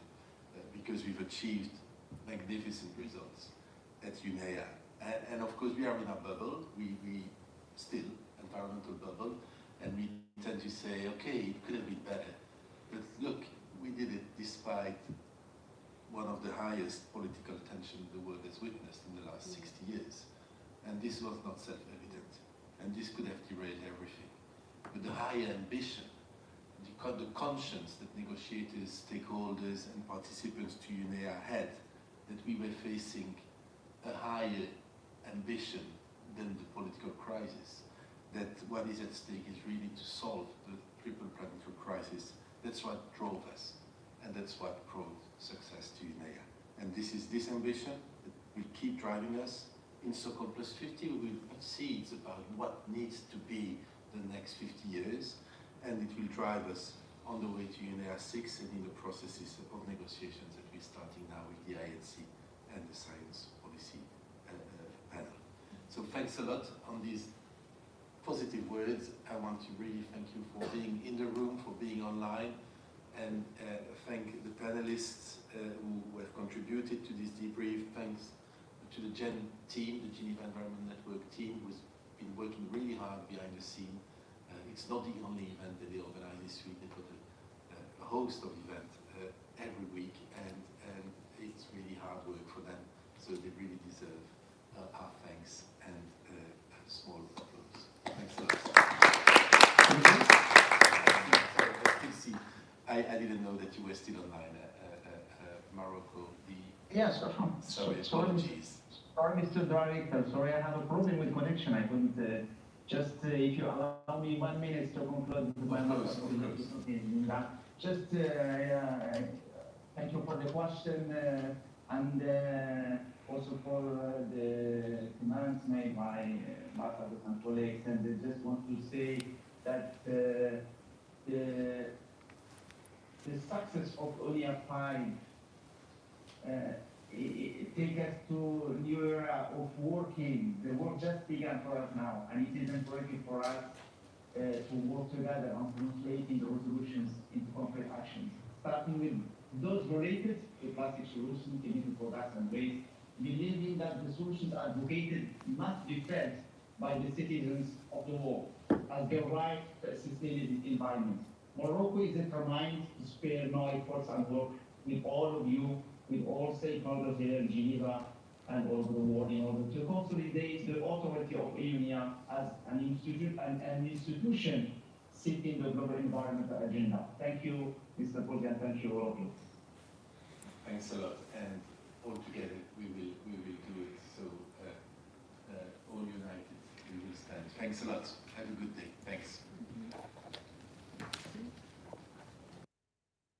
because we've achieved magnificent results at UNEA. And of course, we are in a bubble, we still, environmental bubble, and we tend to say, okay, it could have been better. But look, we did it despite one of the highest political tension the world has witnessed in the last 60 years. And this was not self-evident. And this could have derailed everything. But the higher ambition, the conscience that negotiators, stakeholders, and participants to UNEA had, that we were facing a higher ambition than the political crisis, that what is at stake is really to solve the triple planetary crisis. That's what drove us, and that's what brought success to UNEA. And this is this ambition that will keep driving us. In Stockholm Plus 50, we will put seeds about what needs to be the next 50 years, and it will drive us on the way to UNEA 6 and in the processes of negotiations that we're starting now with the INC and the Science Policy panel. So thanks a lot on these positive words. I want to really thank you for being in the room, for being online, and thank the panelists who have contributed to this debrief. Thanks to the GEN team, the Geneva Environment Network team, who's been working really hard behind the scene. It's not the only event that they organize this week. They've got a host of events every week, and it's really hard work for them. So they really deserve our thanks and a small applause. Thanks a lot. Sorry, I still see. I didn't know that you were still online. Morocco, Yes, sorry, apologies. Sorry, Mr. Director. Sorry, I have a problem with connection. I couldn't. Just if you allow me 1 minute to conclude my just thank you for the question and also for the comments made by Martha and colleagues. And I just want to say that the success of UNEA 5 take us to a new era of working. The work just began for us now, and it isn't working for us to work together on translating the resolutions into concrete actions, starting with those related to plastic solutions, chemical products and waste, believing that the solutions advocated must be felt by the citizens of the world as their right to a sustainable environment. Morocco is determined to spare no efforts and work with all of you, with all stakeholders here in Geneva and all over the world in order to consolidate the authority of UNEA as an institution sitting the global environmental agenda. Thank you, Mr. President. Thank you, all of you. Thanks a lot. And all together we will do it. So all united we will stand. Thanks a lot. Have a good day. Thanks.